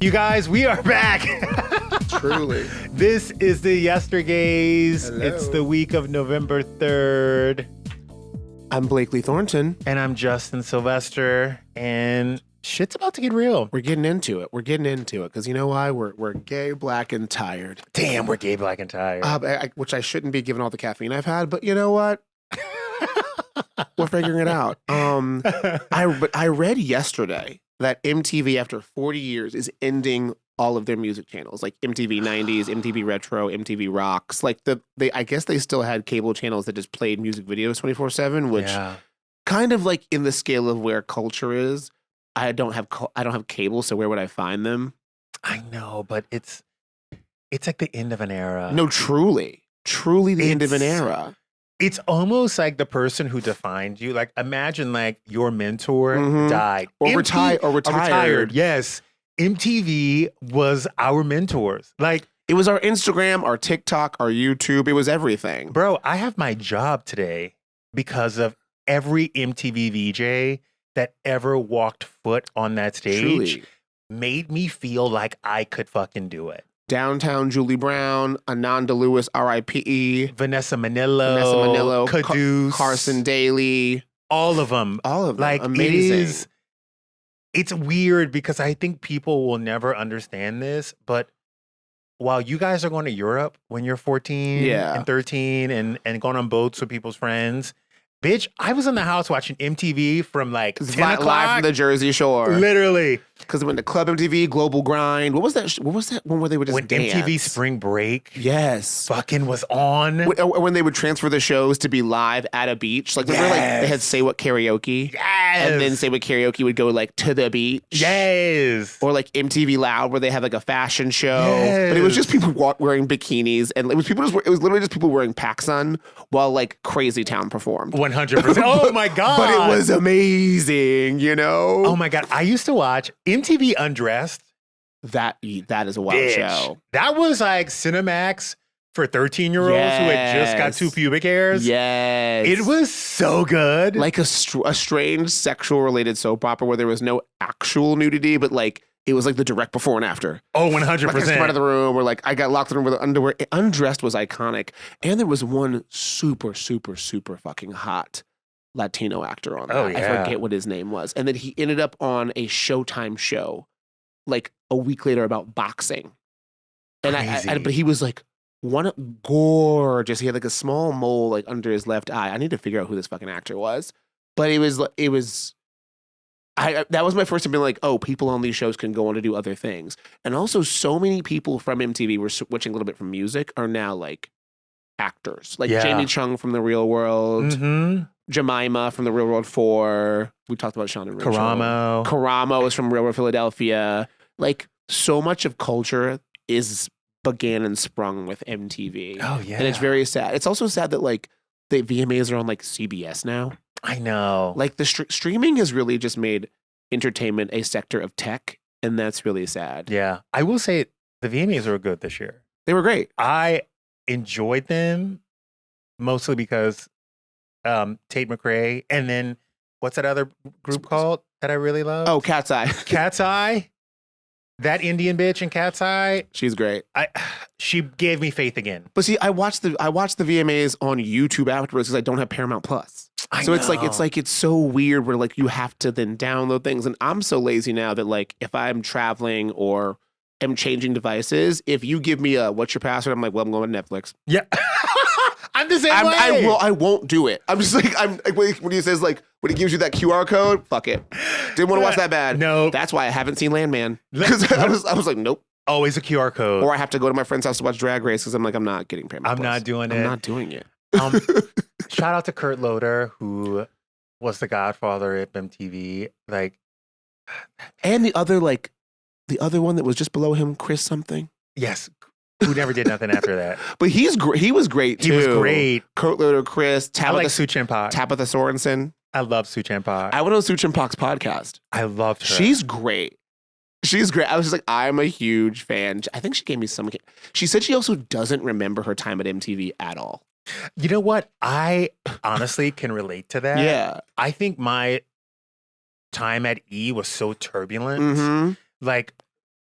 You guys, we are back. Truly. This is the Yestergays. Hello. It's the week of November 3rd. I'm Blakely Thornton. And I'm Justin Sylvester. And shit's about to get real. We're getting into it. Because you know why? We're gay, black, and tired. Damn, we're gay, black, and tired. Which I shouldn't be given all the caffeine I've had, but you know what? We're figuring it out. I read yesterday that MTV, after 40 years, is ending all of their music channels, like MTV 90s, MTV Retro, MTV Rocks. Like I guess they still had cable channels that just played music videos 24/7, which kind of like in the scale of where culture is. I don't have cable, so where would I find them? I know, but it's like the end of an era. No, truly the end of an era. It's almost like the person who defined you. Like, imagine like your mentor died or retired. Yes. MTV was our mentors. Like, it was our Instagram, our TikTok, our YouTube. It was everything. Bro, I have my job today because of every MTV VJ that ever walked foot on that stage. Truly. Made me feel like I could fucking do it. Downtown Julie Brown, Ananda Lewis, R.I.P. Vanessa Manillo, Caduce, Carson Daly. All of them. Like, amazing. It's weird because I think people will never understand this, but while you guys are going to Europe when you're 14 and 13 and going on boats with people's friends, bitch, I was in the house watching MTV from like 10 o'clock. Live from the Jersey Shore. Literally. Because it went to Club MTV, Global Grind. What was that one where they would just dance? MTV Spring Break. Yes. Fucking was on. When they would transfer the shows to be live at a beach. Like, remember, like, they had Say What Karaoke? Yes. And then Say What Karaoke would go, like, to the beach. Yes. Or, like, MTV Loud, where they had, like, a fashion show. Yes. But it was just people wearing bikinis. And it was literally just people wearing PacSun while, like, Crazy Town performed. 100%. Oh, my God. But it was amazing, you know? Oh, my God. I used to watch MTV Undressed. That is a wild show. That was like Cinemax for 13-year-olds who had just got 2 pubic hairs. Yes. It was so good. Like a strange sexual related soap opera where there was no actual nudity, but like it was like the direct before and after. Oh, 100%. Like I came out of the room where like I got locked in the room with underwear. Undressed was iconic. And there was one super, super, super fucking hot Latino actor on that. Oh, yeah. I forget what his name was. And then he ended up on a Showtime show like a week later about boxing. And but he was like gorgeous. He had like a small mole like under his left eye. I need to figure out who this fucking actor was. But that was my first time being like, oh, people on these shows can go on to do other things. And also so many people from MTV were switching a little bit from music are now like actors. Like Jamie Chung from The Real World. Jemima from The Real World 4. We talked about Sean and Rachel. Karamo is from Real World Philadelphia. Like, so much of culture began and sprung with MTV. Oh, yeah. And it's very sad. It's also sad that, like, the VMAs are on, like, CBS now. I know. Like, the streaming has really just made entertainment a sector of tech, and that's really sad. Yeah. I will say the VMAs were good this year. They were great. I enjoyed them mostly because Tate McRae, and then what's that other group called that I really love? Oh, Cat's Eye. Cat's Eye. That Indian bitch in Cat's Eye. She's great. She gave me faith again. But see, I watched the VMAs on YouTube afterwards because I don't have Paramount Plus. So it's so weird where like you have to then download things, and I'm so lazy now that like if I'm traveling or am changing devices, if you give me what's your password, I'm like, well, I'm going to Netflix. Yeah. I'm the same way. I won't do it. I'm just like, when he says like, when he gives you that QR code, fuck it. Didn't want to watch that bad. No. That's why I haven't seen Landman. Because I was like, nope. Always a QR code. Or I have to go to my friend's house to watch Drag Race because I'm like, I'm not getting Paramount I'm Plus. not doing I'm not doing it. Shout out to Kurt Loder, who was the godfather at MTV. Like, and the other one that was just below him, Chris something. Yes. Who never did nothing after that. But he was great too. He was great. Kurt Loder, Chris, I like Sue Chin-Pak. Tabitha Sorensen. I love Sue Chin-Pak. I went on Sue Chin-Pak's podcast. I loved her. She's great. I was just like, I'm a huge fan. I think she gave me some. She said she also doesn't remember her time at MTV at all. You know what? I honestly can relate to that. Yeah. I think my time at E was so turbulent. Mm-hmm. Like,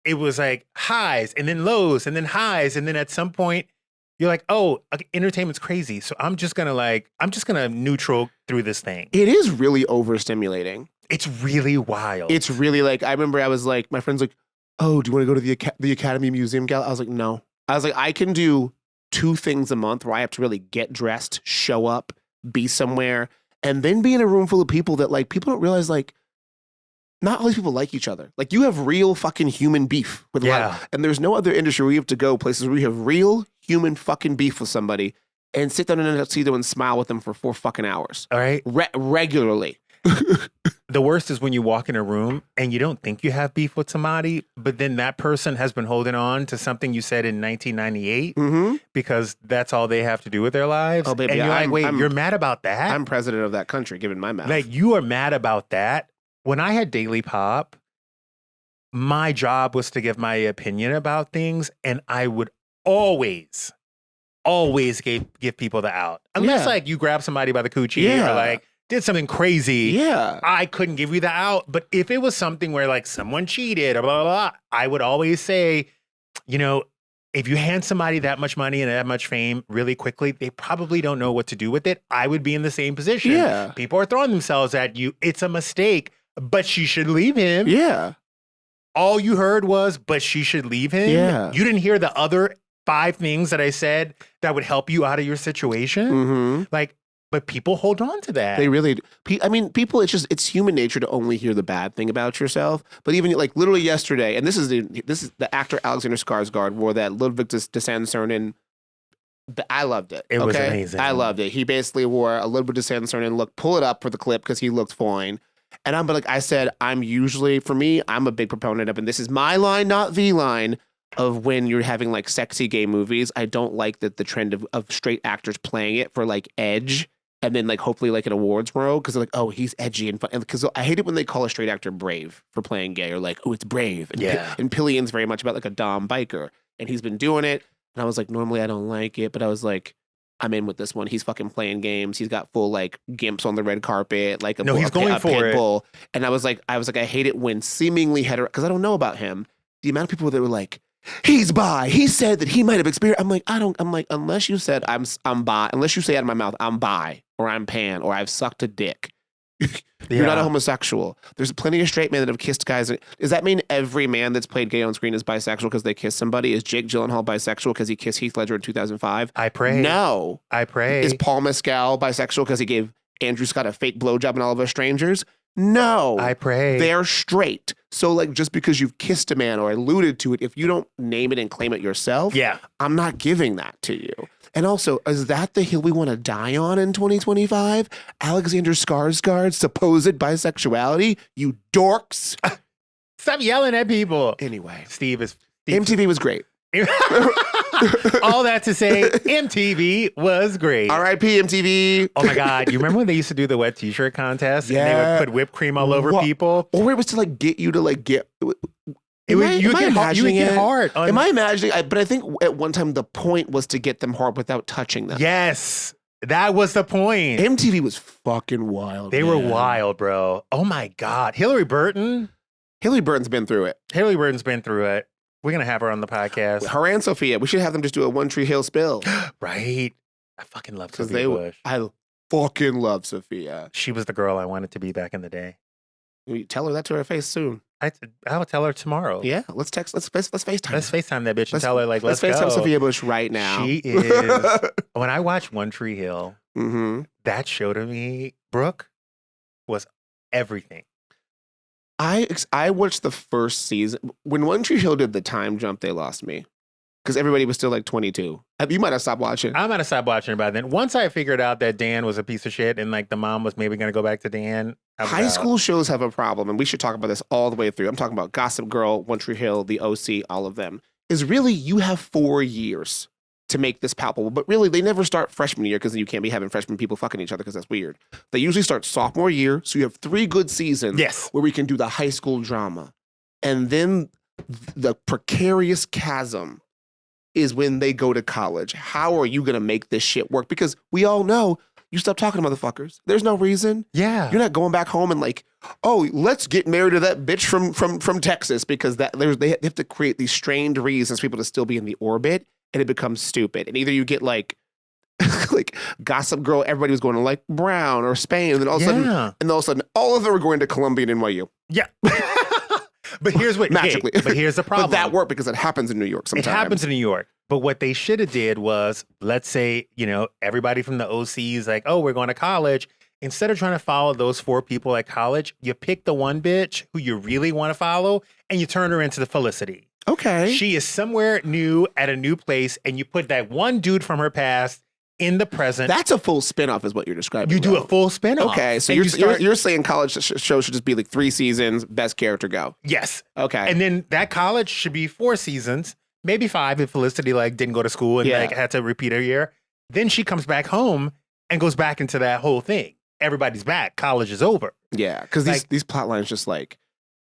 it was like highs and then lows and then highs. And then at some point you're like, oh, entertainment's crazy. So I'm just gonna neutral through this thing. It is really overstimulating. It's really wild. It's really like, I remember I was like, my friend's like, oh, do you want to go to the Academy Museum Gala? I was like, no. I was like, I can do 2 things a month where I have to really get dressed, show up, be somewhere, and then be in a room full of people that like, people don't realize like, not all these people like each other. Like you have real fucking human beef with a lot and there's no other industry where you have to go places where you have real human fucking beef with somebody and sit down in a tuxedo and smile with them for 4 fucking hours. All right. Regularly. The worst is when you walk in a room and you don't think you have beef with somebody, but then that person has been holding on to something you said in 1998 because that's all they have to do with their lives. Oh, baby, and you're like, wait, you're mad about that? I'm president of that country, given my mouth. Like, you are mad about that? When I had Daily Pop, my job was to give my opinion about things, and I would always give people the out. Unless, like, you grab somebody by the coochie or, like, did something crazy, I couldn't give you the out. But if it was something where like someone cheated or blah, blah, blah, I would always say, you know, if you hand somebody that much money and that much fame really quickly, they probably don't know what to do with it. I would be in the same position. Yeah. People are throwing themselves at you. It's a mistake, but she should leave him. Yeah. All you heard was, but she should leave him. Yeah. You didn't hear the other 5 things that I said that would help you out of your situation. Like, but people hold on to that. They really do. I mean, people, it's human nature to only hear the bad thing about yourself. But even like literally yesterday, and this is the actor Alexander Skarsgård wore that Ludwig de Saint-Cernin. I loved it. It was amazing. I loved it. He basically wore a Ludwig de Saint-Cernin look. Pull it up for the clip because he looked fine. And I'm like I said, I'm a big proponent of, and this is my line, not the line, of when you're having like sexy gay movies. I don't like that the trend of straight actors playing it for like edge. And then, like, hopefully, like, an awards row, because they're like, oh, he's edgy and fun. Because I hate it when they call a straight actor brave for playing gay, or like, oh, it's brave. And, and Pillion's very much about, like, a dom biker. And he's been doing it. And I was like, normally I don't like it. But I was like, I'm in with this one. He's fucking playing games. He's got full, like, gimps on the red carpet. Like, he's going for pit it. bull. And I was like, I hate it when seemingly because I don't know about him. The amount of people that were like, he's bi. He said that he might have experienced. I'm like, unless you said I'm bi, unless you say out of my mouth, I'm bi, or I'm pan, or I've sucked a dick. You're not a homosexual. There's plenty of straight men that have kissed guys. Does that mean every man that's played gay on screen is bisexual because they kissed somebody? Is Jake Gyllenhaal bisexual because he kissed Heath Ledger in 2005? I pray. No. I pray. Is Paul Mescal bisexual because he gave Andrew Scott a fake blowjob in All of Us Strangers? No. I pray. They're straight. So, like, just because you've kissed a man or alluded to it, if you don't name it and claim it yourself, I'm not giving that to you. And also, is that the hill we want to die on in 2025? Alexander Skarsgård's supposed bisexuality? You dorks. Stop yelling at people. Anyway. MTV was great. All that to say, MTV was great. R.I.P. MTV. Oh my God. You remember when they used to do the wet t-shirt contest? Yeah. And they would put whipped cream all over people? Or it was to like get you to like get... You would get hard. Am I imagining? But I think at one time the point was to get them hard without touching them. Yes. That was the point. MTV was fucking wild. They were wild, bro. Oh my God. Hillary Burton's been through it. We're going to have her on the podcast. Her and Sophia. We should have them just do a One Tree Hill spill. Right. I fucking love Sophia Bush. I fucking love Sophia. She was the girl I wanted to be back in the day. You tell her that to her face soon. I'll tell her tomorrow. Yeah, let's FaceTime. Let's FaceTime that bitch and tell her, like, let's go. FaceTime Sophia Bush right now. She is. When I watched One Tree Hill, that show to me, Brooke, was everything. I watched the first season. When One Tree Hill did the time jump, they lost me. Because everybody was still like 22. You might have stopped watching. I might have stopped watching by then. Once I figured out that Dan was a piece of shit and like the mom was maybe going to go back to Dan. High school shows have a problem, and we should talk about this all the way through. I'm talking about Gossip Girl, One Tree Hill, The OC, all of them. Is really you have 4 years to make this palpable. But really, they never start freshman year because you can't be having freshman people fucking each other because that's weird. They usually start sophomore year, so you have 3 good seasons where we can do the high school drama. And then the precarious chasm is when they go to college. How are you going to make this shit work? Because we all know you stop talking to motherfuckers. There's no reason. Yeah. You're not going back home and like, oh, let's get married to that bitch from Texas because they have to create these strained reasons for people to still be in the orbit, and it becomes stupid. And either you get like like Gossip Girl, everybody was going to like Brown or Spain, and then all of a sudden, all of them were going to Columbia and NYU. Yeah. But here's what magically. But here's the problem. But that worked because it happens in New York sometimes. It happens in New York. But what they should have did was, let's say, everybody from the OCs like, oh, we're going to college. Instead of trying to follow those 4 people at college, you pick the one bitch who you really want to follow and you turn her into the Felicity. Okay. She is somewhere new at a new place, and you put that one dude from her past in the present. That's a full spinoff is what you're describing. You do a full spinoff. Okay, so you're saying college shows should just be like 3 seasons, best character go. Yes. Okay. And then that college should be 4 seasons, maybe 5 if Felicity like didn't go to school and like had to repeat her year. Then she comes back home and goes back into that whole thing. Everybody's back. College is over. Yeah, because these plot lines just like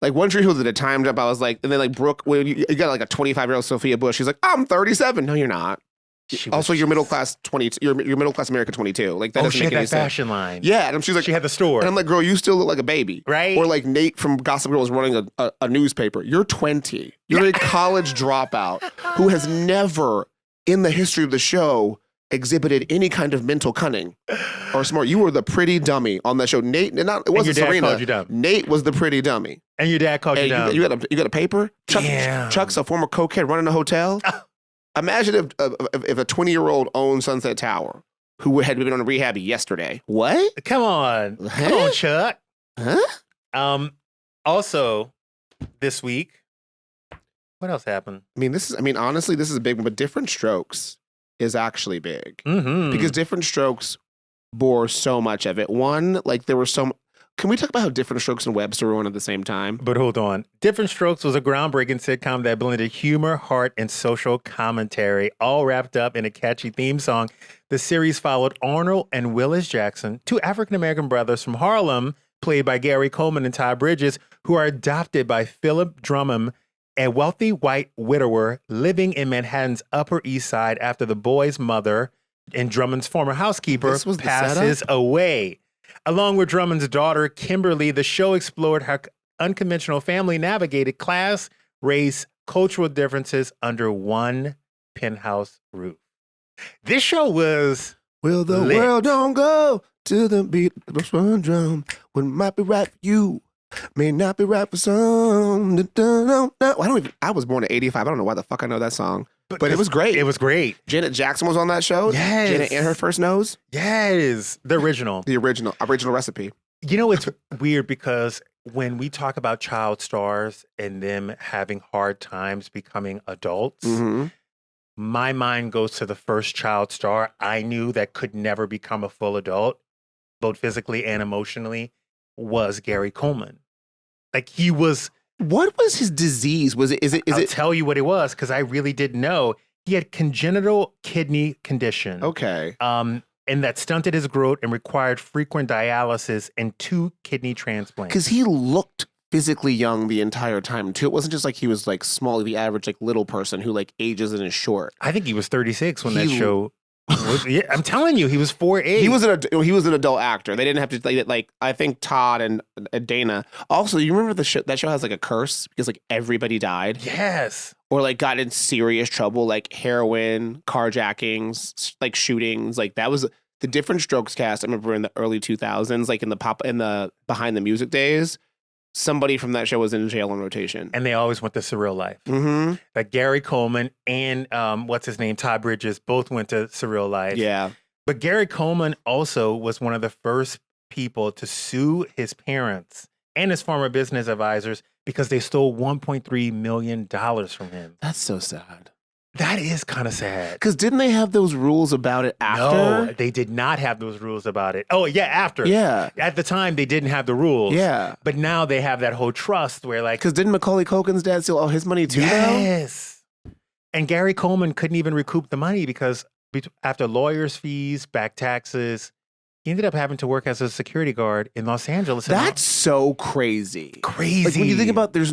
One Tree Hill did a time jump. I was like, and then like Brooke, when you got like a 25-year-old Sophia Bush, she's like, I'm 37. No, you're not. Also, you're middle class 22. You're middle class America 22. Like that doesn't make any sense. She had that fashion line. Yeah, and she's like, she had the store. And I'm like, girl, you still look like a baby, right? Or like Nate from Gossip Girl is running a newspaper. You're 20. You're a college dropout who has never in the history of the show exhibited any kind of mental cunning or smart. You were the pretty dummy on that show. Nate, it wasn't Serena. Called you dumb. Nate was the pretty dummy. And your dad called you dumb. You got a paper? Chuck's a former cokehead running a hotel. Imagine if a 20-year-old owned Sunset Tower who had been on rehab yesterday. What? Come on. Huh? Come on, Chuck. Huh? Also, this week, what else happened? Honestly, this is a big one, but Diff'rent Strokes is actually big. Mm-hmm. Because Diff'rent Strokes bore so much of it. One, like there were Can we talk about how Diff'rent Strokes and Webster were on at the same time? But hold on. Diff'rent Strokes was a groundbreaking sitcom that blended humor, heart, and social commentary, all wrapped up in a catchy theme song. The series followed Arnold and Willis Jackson, 2 African-American brothers from Harlem, played by Gary Coleman and Ty Bridges, who are adopted by Philip Drummond, a wealthy white widower living in Manhattan's Upper East Side after the boy's mother and Drummond's former housekeeper passes away. Along with Drummond's daughter, Kimberly, the show explored how unconventional family navigated class, race, cultural differences under one penthouse roof. This show was Will the lit. World don't go to the beat of the one drum. What might be right for you may not be right for some. I was born in 85. I don't know why the fuck I know that song. But it was great. It was great. Janet Jackson was on that show. Yes. Janet and her first nose. Yes. The original. The original recipe. It's weird because when we talk about child stars and them having hard times becoming adults, my mind goes to the first child star I knew that could never become a full adult, both physically and emotionally, was Gary Coleman. Like he was... What was his disease? I'll tell you what it was because I really didn't know. He had congenital kidney condition. Okay. And that stunted his growth and required frequent dialysis and 2 kidney transplants. Because he looked physically young the entire time too. It wasn't just like he was like small, the average like little person who like ages and is short. I think he was 36 when that show. Yeah, I'm telling you, he was 4'8". He was an adult actor. They didn't have to like I think Todd and Dana. Also, you remember that show has like a curse because like everybody died. Yes. Or like got in serious trouble, like heroin, carjackings, like shootings. Like that was the Diff'rent Strokes cast. I remember in the early 2000s, like in the behind the music days. Somebody from that show was in jail on rotation. And they always went to Surreal Life. Mm-hmm. Like Gary Coleman and what's his name, Ty Bridges, both went to Surreal Life. Yeah. But Gary Coleman also was one of the first people to sue his parents and his former business advisors because they stole $1.3 million from him. That's so sad. That is kind of sad. Because didn't they have those rules about it after? No, they did not have those rules about it. Oh, yeah, after. Yeah. At the time, they didn't have the rules. Yeah. But now they have that whole trust where like... Because didn't Macaulay Culkin's dad steal all his money too, Yes. And Gary Coleman couldn't even recoup the money because after lawyers' fees, back taxes, he ended up having to work as a security guard in Los Angeles. That's so crazy. Crazy. Like when you think about there was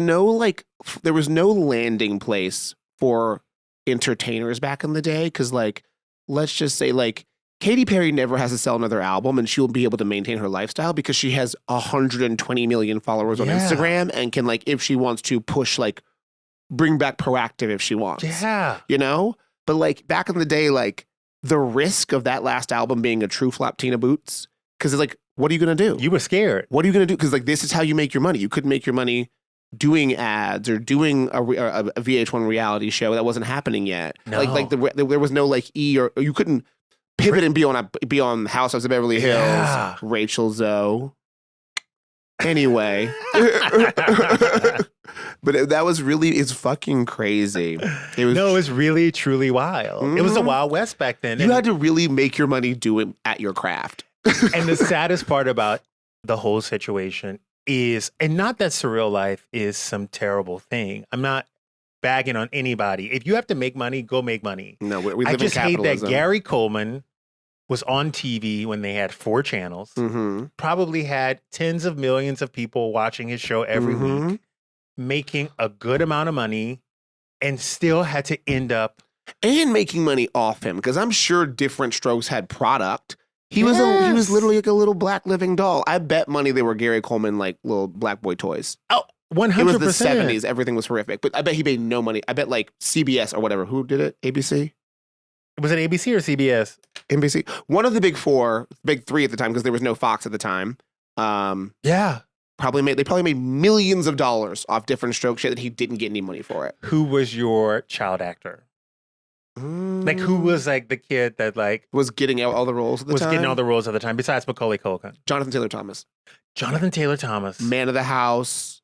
no landing place for entertainers back in the day because like let's just say like Katy Perry never has to sell another album, and she'll be able to maintain her lifestyle because she has 120 million followers on Instagram and can, like, if she wants to, push, like, bring back Proactive if she wants. Yeah. You know? But, like, back in the day, like, the risk of that last album being a true flop, Tina Boots, because it's like, what are you going to do? You were scared. What are you going to do? Because, like, this is how you make your money. You couldn't make your money doing ads or doing a VH1 reality show that wasn't happening yet. No. Like there was no, like, or you couldn't pivot and be on Housewives of Beverly Hills. Yeah. Rachel Zoe. Anyway. But that was really, it's fucking crazy. It was really, truly wild. Mm-hmm. It was the Wild West back then. You had to really make your money doing at your craft. And the saddest part about the whole situation is, and not that Surreal Life is some terrible thing. I'm not bagging on anybody. If you have to make money, go make money. No, we live I just in hate capitalism. that Gary Coleman was on TV when they had 4 channels, probably had tens of millions of people watching his show every week, making a good amount of money, and still had to end up... And making money off him, because I'm sure Diff'rent Strokes had product. He was literally like a little black living doll. I bet money they were Gary Coleman, like, little black boy toys. Oh, 100%. It was the 70s. Everything was horrific. But I bet he made no money. I bet, like, CBS or whatever. Who did it? ABC? Was it ABC or CBS? NBC. One of the big 3 at the time, because there was no Fox at the time. Yeah. They probably made millions of dollars off Diff'rent Strokes shit that he didn't get any money for it. Who was your child actor? Like, who was, like, the kid that, like... Was getting out all the roles at the time? Was getting all the roles at the time, besides Macaulay Culkin. Jonathan Taylor Thomas. Jonathan Taylor Thomas. Man of the House.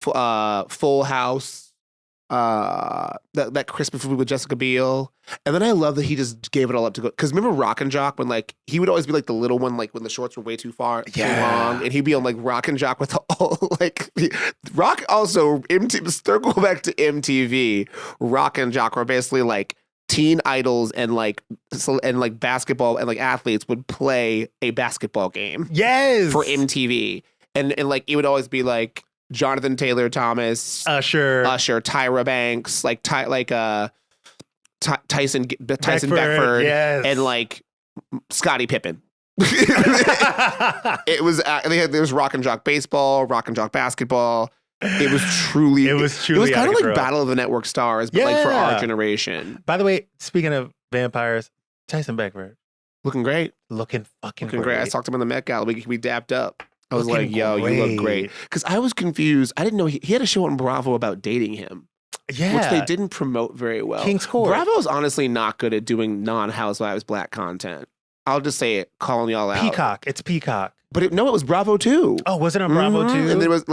Full House. That Christmas movie with Jessica Biel. And then I love that he just gave it all up to go. Because remember Rock and Jock, when, like, he would always be, like, the little one, like, when the shorts were way too long, and he'd be on, like, Rock and Jock with all, like, Rock also, circle back to MTV, Rock and Jock were basically, like, teen idols and basketball and, like, athletes would play a basketball game. Yes. For MTV. And like, it would always be, like, Jonathan Taylor Thomas, Usher, Tyra Banks, like Tyson Beckford, yes. And, like, Scottie Pippen. There was Rock and Jock baseball, Rock and Jock basketball. It was truly It was kind of like Battle of the Network Stars, but like for our generation. By the way, speaking of vampires, Tyson Beckford looking great, looking great. I talked to him in the Met Gala. We dapped up. I was looking like, "Yo, great. You look great." Because I was confused. I didn't know he had a show on Bravo about dating him. Yeah, which they didn't promote very well. King's Court. Bravo's honestly not good at doing non-Housewives black content. I'll just say it, calling y'all out. Peacock. It's Peacock. But it was Bravo too. Oh, was it on Bravo too? And there was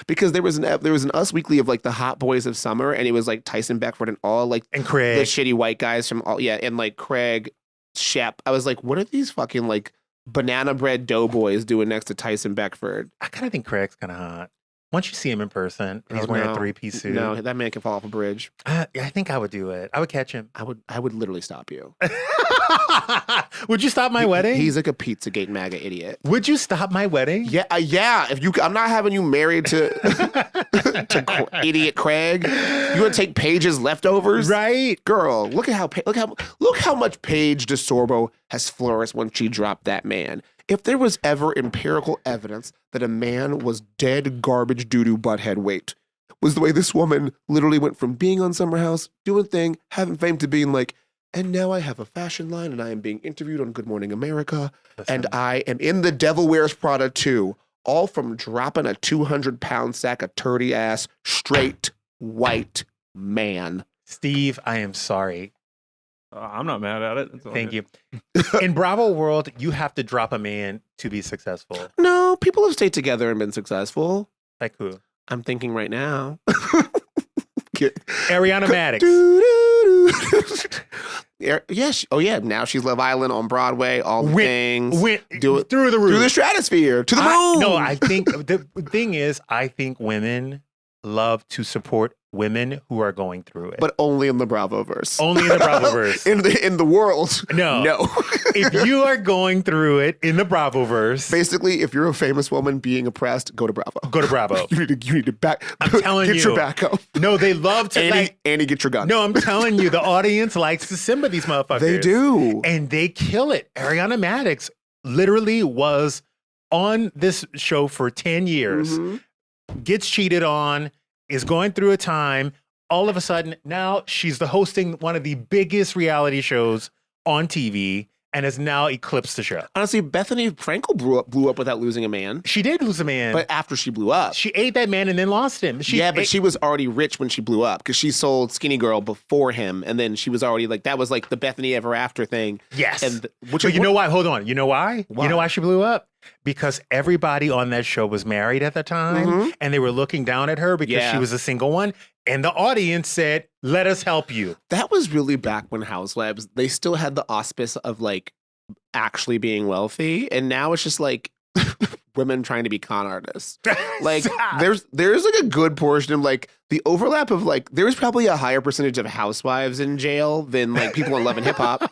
because there was an Us Weekly of, like, the hot boys of summer, and it was, like, Tyson Beckford and all, like, and Craig, the shitty white guys from all and, like, Craig, Shep. I was like, what are these fucking, like, banana bread doughboys doing next to Tyson Beckford? I kind of think Craig's kind of hot. Once you see him in person, and he's wearing a 3-piece suit. No, that man can fall off a bridge. I think I would do it. I would catch him. I would literally stop you. Would you stop my wedding? He's like a Pizzagate MAGA idiot. Would you stop my wedding? Yeah. I'm not having you married to idiot Craig. You want to take Paige's leftovers, right? Girl, look how much Paige DeSorbo has flourished when she dropped that man. If there was ever empirical evidence that a man was dead garbage doo-doo butthead weight, was the way this woman literally went from being on Summer House, doing thing, having fame, to being like, and now I have a fashion line and I am being interviewed on Good Morning America. And I am in The Devil Wears Prada 2, all from dropping a 200-pound sack of turdy ass straight white man. Steve, I am sorry. I'm not mad at it. Thank you. In Bravo world, you have to drop a man to be successful. No, people have stayed together and been successful. Like who? I'm thinking right now. Ariana Madix. Yes. Oh yeah. Now she's Love Island on Broadway. All the things. Do it through the roof, through the stratosphere, to the moon. No, I think the thing is, I think women love to support women who are going through it. But only in the Bravoverse. Only in the Bravoverse. in the world. No. If you are going through it in the Bravoverse. Basically, if you're a famous woman being oppressed, go to Bravo. Go to Bravo. you need to back. I'm telling get you. Get your back up. No, they love to Andy, get your gun. No, I'm telling you, the audience likes to simba these motherfuckers. They do. And they kill it. Ariana Madix literally was on this show for 10 years, gets cheated on, is going through a time. All of a sudden, now she's hosting one of the biggest reality shows on TV and has now eclipsed the show. Honestly, Bethany Frankel blew up without losing a man. She did lose a man. But after she blew up. She ate that man and then lost him. But she was already rich when she blew up because she sold Skinny Girl before him. And then she was already that was the Bethany Ever After thing. Yes. And but you know why? Hold on. You know why? You know why she blew up? Because everybody on that show was married at the time and they were looking down at her because she was a single one. And the audience said, let us help you. That was really back when Housewives, they still had the auspice of actually being wealthy. And now it's just women trying to be con artists. There's a good portion of the overlap of there's probably a higher percentage of housewives in jail than people in Love and Hip Hop.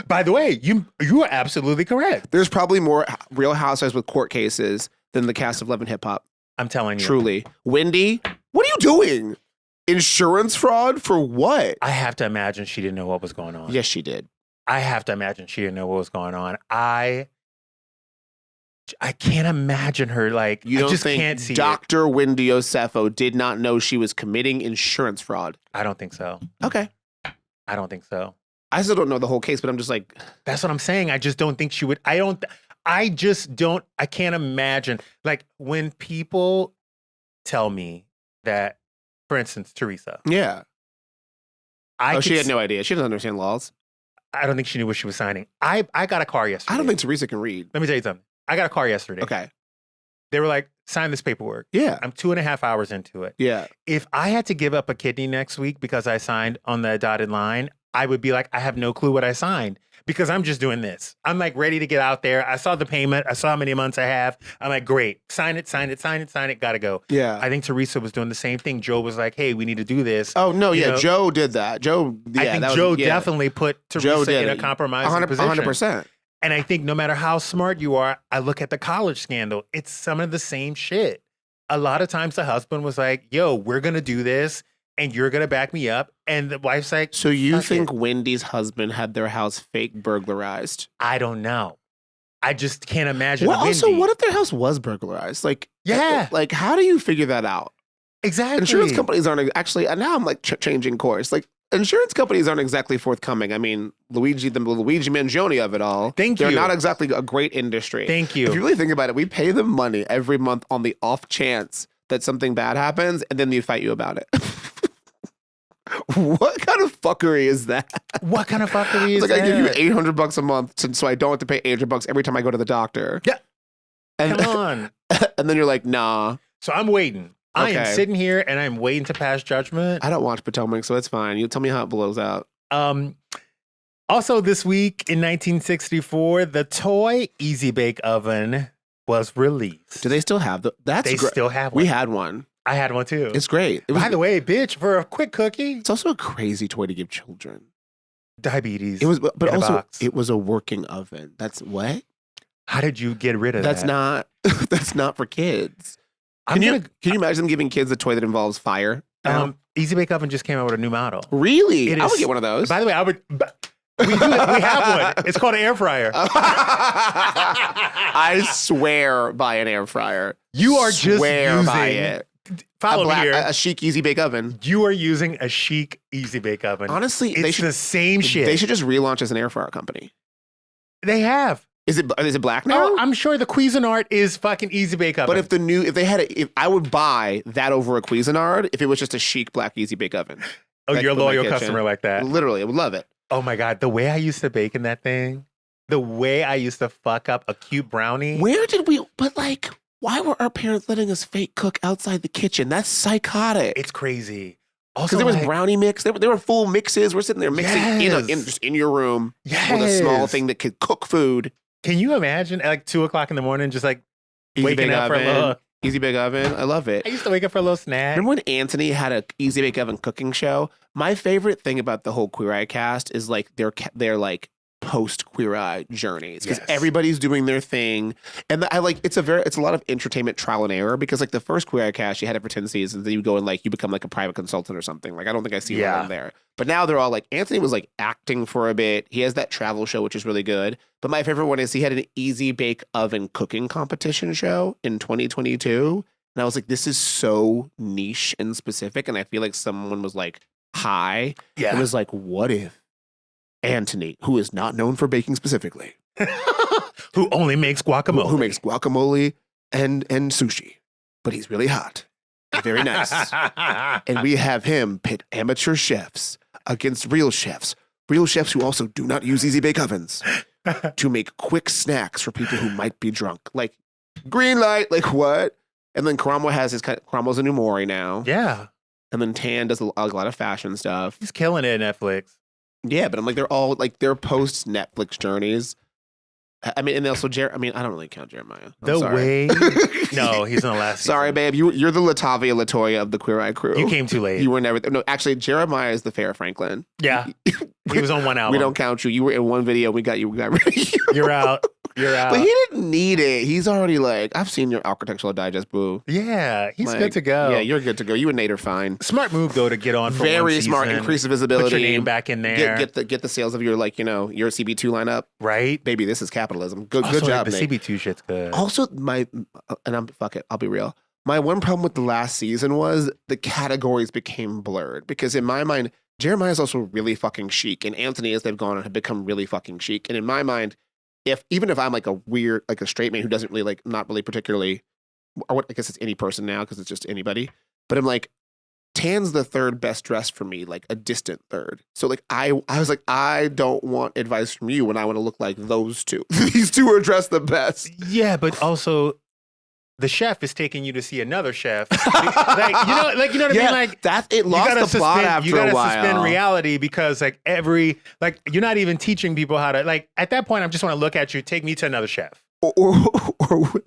By the way, you are absolutely correct. There's probably more Real Housewives with court cases than the cast of Love and Hip Hop. I'm telling you. Truly. Wendy, what are you doing? Insurance fraud for what? I have to imagine she didn't know what was going on. Yes, she did. I have to imagine she didn't know what was going on. I can't imagine her you don't think Dr. Wendy Osefo did not know she was committing insurance fraud? I don't think so. Okay. I don't think so. I still don't know the whole case, but I'm just that's what I'm saying. I just don't think she would. I can't imagine. When people tell me that, for instance, Teresa. Yeah. She had no idea. She doesn't understand laws. I don't think she knew what she was signing. I got a car yesterday. I don't think Teresa can read. Let me tell you something. I got a car yesterday. Okay. They were like, sign this paperwork. Yeah. I'm 2.5 hours into it. Yeah. If I had to give up a kidney next week because I signed on the dotted line, I would be like, I have no clue what I signed because I'm just doing this. I'm ready to get out there. I saw the payment. I saw how many months I have. I'm great. Sign it. Gotta go. Yeah. I think Teresa was doing the same thing. Joe was like, hey, we need to do this. Oh, no. Yeah. Joe did that. I think Joe definitely put Teresa in a compromising position. 100%. And I think no matter how smart you are, I look at the college scandal. It's some of the same shit. A lot of times the husband was like, yo, we're going to do this and you're going to back me up. And the wife's like, so you think Wendy's husband had their house fake burglarized? I don't know. I just can't imagine. Well, also, what if their house was burglarized? Yeah. How do you figure that out? Exactly. Insurance companies aren't actually, and now I'm changing course. Insurance companies aren't exactly forthcoming. I mean, the Luigi Mangione of it all. They're not exactly a great industry. Thank you. If you really think about it, we pay them money every month on the off chance that something bad happens, and then they fight you about it. What kind of fuckery is that? What kind of fuckery is that? I give you $800 a month so I don't have to pay $800 every time I go to the doctor. Yeah. Come on. And then you're like, nah. So I'm waiting. I am sitting here and I'm waiting to pass judgment. I don't watch Potomac, so it's fine. You tell me how it blows out. Also this week in 1964, the toy Easy Bake Oven was released. Do they still have They still have one. We had one. I had one too. It's great. By the way, bitch, for a quick cookie. It's also a crazy toy to give children. Diabetes. It was, but also it was a working oven. That's what? How did you get rid of that? That's not for kids. Can you imagine them giving kids a toy that involves fire? Easy Bake Oven just came out with a new model. Really? I would get one of those. By the way, I would. We have one. It's called an air fryer. I swear by an air fryer. You are just using by it. Follow me here. A chic Easy Bake Oven. You are using a chic Easy Bake Oven. Honestly, it's the same shit. They should just relaunch as an air fryer company. They have. Is it black now? Oh, I'm sure the Cuisinart is fucking Easy Bake Oven. But if I would buy that over a Cuisinart if it was just a chic black Easy Bake Oven. Oh, you're a loyal customer like that. Literally, I would love it. Oh my God, the way I used to bake in that thing, the way I used to fuck up a cute brownie. Why were our parents letting us fake cook outside the kitchen? That's psychotic. It's crazy. Because there was brownie mix. There were full mixes. We're sitting there mixing just in your room with a small thing that could cook food. Can you imagine at 2 o'clock in the morning, just waking up from Easy Bake Oven. I love it. I used to wake up for a little snack. Remember when Anthony had a Easy Bake Oven cooking show? My favorite thing about the whole Queer Eye cast is like they're like post Queer Eye journeys because everybody's doing their thing, and I like it's a lot of entertainment trial and error because like the first Queer Eye cast you had it for 10 seasons, then you go and like you become like a private consultant or something. Like I don't think I see one there, but now they're all like Anthony was like acting for a bit. He has that travel show which is really good, but my favorite one is he had an Easy Bake Oven cooking competition show in 2022, and I was like, this is so niche and specific, and I feel like someone was like high. It was like, what if Anthony, who is not known for baking specifically, who only makes guacamole, who makes guacamole and sushi, but he's really hot and very nice. And we have him pit amateur chefs against real chefs who also do not use Easy Bake Ovens to make quick snacks for people who might be drunk. Like, green light, like what? And then Karamo has Karamo's a new Maury now. Yeah. And then Tan does a lot of fashion stuff. He's killing it at Netflix. Yeah, but I'm like, they're all like their post Netflix journeys. I mean, and also I don't really count Jeremiah. Way. No, he's in the last season. Sorry, babe. You're the Latavia Latoya of the Queer Eye crew. You came too late. You were never. No, actually, Jeremiah is the Farrah Franklin. Yeah. He was on one album. We don't count you. You were in one video. We got rid of you. You're out. But he didn't need it. He's already like, I've seen your Architectural Digest, boo. Yeah, he's good to go. Yeah, you're good to go. You and Nate are fine. Smart move though to get on for very one smart. season. Increase the visibility. Put your name back in there. Get the sales of your your CB2 lineup. Right, baby. This is capitalism. Good also, job, the Nate. CB2 shit's good. Also, fuck it. I'll be real. My one problem with the last season was the categories became blurred because in my mind, Jeremiah is also really fucking chic, and Anthony, as they've gone on, have become really fucking chic. And in my mind, even if I'm like a weird, like a straight man who doesn't really like, not really particularly, or what, I guess it's any person now because it's just anybody. But I'm like, Tan's the third best dressed for me, like a distant third. So like I was like, I don't want advice from you when I want to look like those two. These two are dressed the best. Yeah, but also the chef is taking you to see another chef. Like you know what I mean? Like that it lost the plot after a while. You gotta suspend reality because like you're not even teaching people how to like at that point I just want to look at you, take me to another chef. Or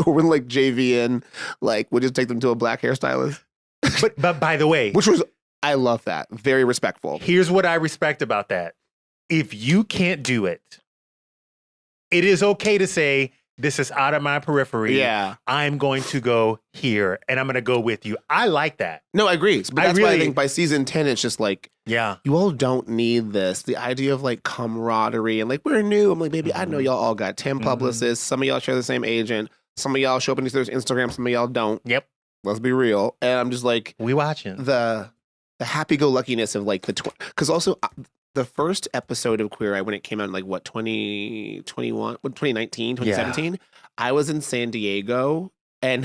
when like JVN like would just take them to a black hairstylist. But by the way, I love that. Very respectful. Here's what I respect about that. If you can't do it, it is okay to say, this is out of my periphery. Yeah. I'm going to go here and I'm going to go with you. I like that. No, I agree. But that's why I think by season 10, it's just like, yeah, you all don't need this. The idea of like camaraderie and like, we're new. I'm like, baby, I know y'all all got 10 publicists. Some of y'all share the same agent. Some of y'all show up on each other's Instagram. Some of y'all don't. Yep. Let's be real. And I'm just like, we watching the happy-go-luckiness of like because also the first episode of Queer Eye when it came out in like what 2021, 2019, 2017, I was in San Diego and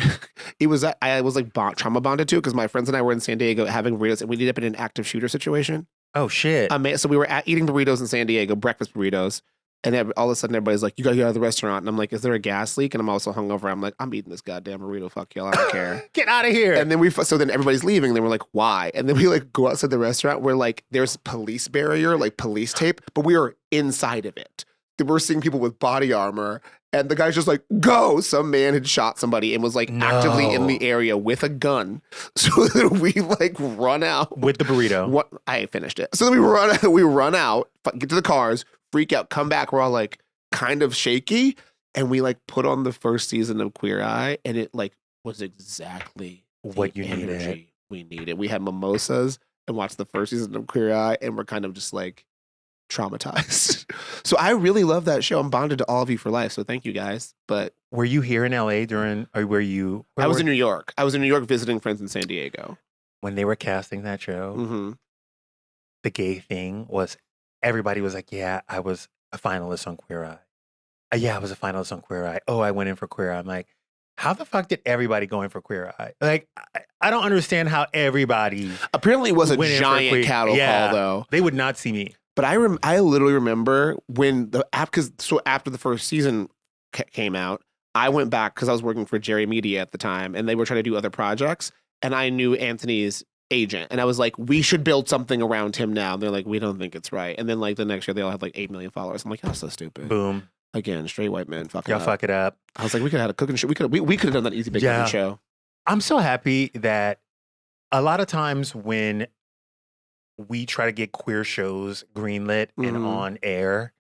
I was like trauma bonded too because my friends and I were in San Diego having burritos and we ended up in an active shooter situation. Oh shit! So we were eating burritos in San Diego, breakfast burritos. And all of a sudden, everybody's like, you got to get out of the restaurant. And I'm like, is there a gas leak? And I'm also hungover. I'm like, I'm eating this goddamn burrito. Fuck y'all. I don't care. Get out of here. And then then everybody's leaving. And then we're like, why? And then we like go outside the restaurant where like there's police barrier, like police tape, but we are inside of it. We're seeing people with body armor. And the guy's just like, go. Some man had shot somebody and was like actively in the area with a gun. So then we like run out. With the burrito. I finished it. So then we run out, get to the cars, freak out, come back. We're all like kind of shaky. And we like put on the first season of Queer Eye. And it like was exactly what you needed. We needed. We had mimosas and watched the first season of Queer Eye. And we're kind of just like traumatized. So I really love that show. I'm bonded to all of you for life. So thank you guys. But were you here in LA or were you? I was in New York. I was in New York visiting friends in San Diego. When they were casting that show, the gay thing was everybody was like, yeah, I was a finalist on Queer Eye. Yeah, I was a finalist on Queer Eye. Oh, I went in for Queer Eye. I'm like, how the fuck did everybody go in for Queer Eye? Like, I don't understand how everybody. Apparently, it was a giant cattle call, though. They would not see me. But I literally remember when the app, after the first season came out, I went back because I was working for Jerry Media at the time, and they were trying to do other projects, and I knew Anthony's agent, and I was like, we should build something around him now. And they're like, we don't think it's right. And then like the next year, they all had like 8 million followers. I'm like, that's so stupid. Boom. Again, straight white men fucking y'all fuck it up. I was like, we could have had a cooking show. We could have done that Easy Bake Oven show. I'm so happy that a lot of times when we try to get queer shows greenlit and on air,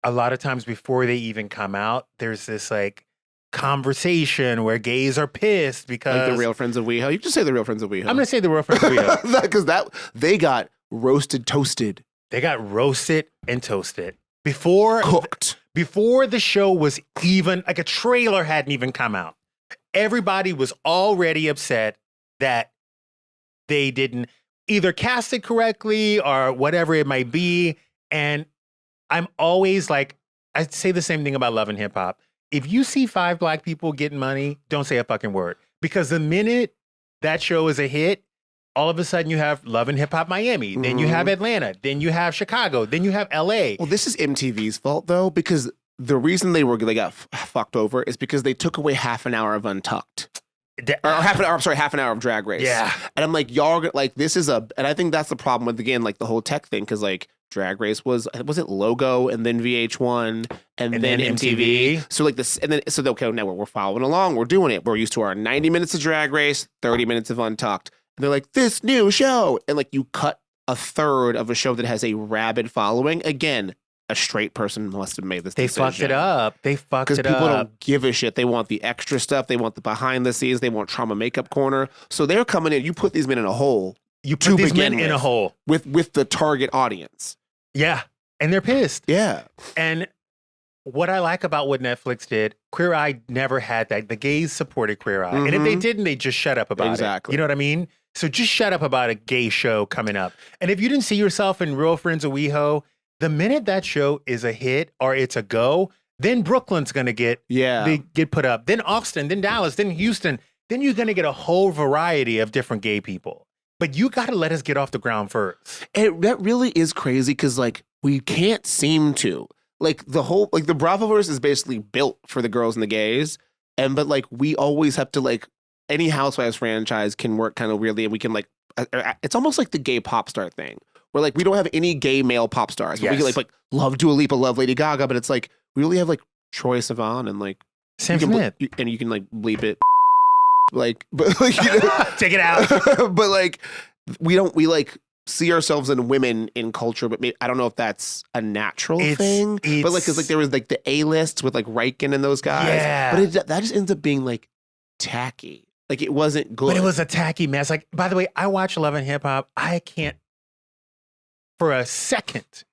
a lot of times before they even come out, there's this like conversation where gays are pissed because like the Real Friends of WeHo. You can just say the Real Friends of WeHo. I'm gonna say the Real Friends of WeHo because they got roasted, toasted. They got roasted and toasted before cooked. Before the show was even like a trailer hadn't even come out. Everybody was already upset that they didn't either cast it correctly or whatever it might be. And I'm always like, I say the same thing about Love and Hip Hop. If you see 5 Black people getting money, don't say a fucking word. Because the minute that show is a hit, all of a sudden you have Love and Hip Hop Miami, then you have Atlanta, then you have Chicago, then you have LA. Well, this is MTV's fault though, because the reason they got fucked over is because they took away half an hour of Untucked. Or half an hour of Drag Race. Yeah. And I'm like, y'all like this is and I think that's the problem with, again, like the whole tech thing, because like Drag Race was it Logo and then VH1 and then MTV. So like this, and then so okay, now we're following along, we're doing it. We're used to our 90 minutes of Drag Race, 30 minutes of Untucked. And they're like, this new show. And like you cut a third of a show that has a rabid following. Again, a straight person must have made this decision. They fucked it up. Because people don't give a shit. They want the extra stuff. They want the behind the scenes. They want trauma makeup corner. So they're coming in. You put these men in a hole. You put these men in a hole. With the target audience. Yeah. And they're pissed. Yeah. And what I like about what Netflix did, Queer Eye never had that. The gays supported Queer Eye. And if they didn't, they just shut up about it. Exactly. You know what I mean? So just shut up about a gay show coming up. And if you didn't see yourself in Real Friends of WeHo, the minute that show is a hit or it's a go, then Brooklyn's going to get put up. Then Austin, then Dallas, then Houston. Then you're going to get a whole variety of different gay people. But you got to let us get off the ground first. That really is crazy because, like, we can't seem to. Like, the whole, like, the Bravoverse is basically built for the girls and the gays. But, like, we always have to, like, any Housewives franchise can work kind of weirdly. And we can, like, it's almost like the gay pop star thing. Where like we don't have any gay male pop stars. But we can like love Dua Lipa, love Lady Gaga, but it's like we really have like Troye Sivan and like Sam Smith, and you can like bleep it, like, but like you know, take it out. But like we like see ourselves in women in culture, but maybe, I don't know if that's a natural thing. But like because like there was like the A-lists with like Riken and those guys, but that just ends up being like tacky. Like it wasn't good. But it was a tacky mess. Like by the way, I watch Love and Hip Hop. I can't for a second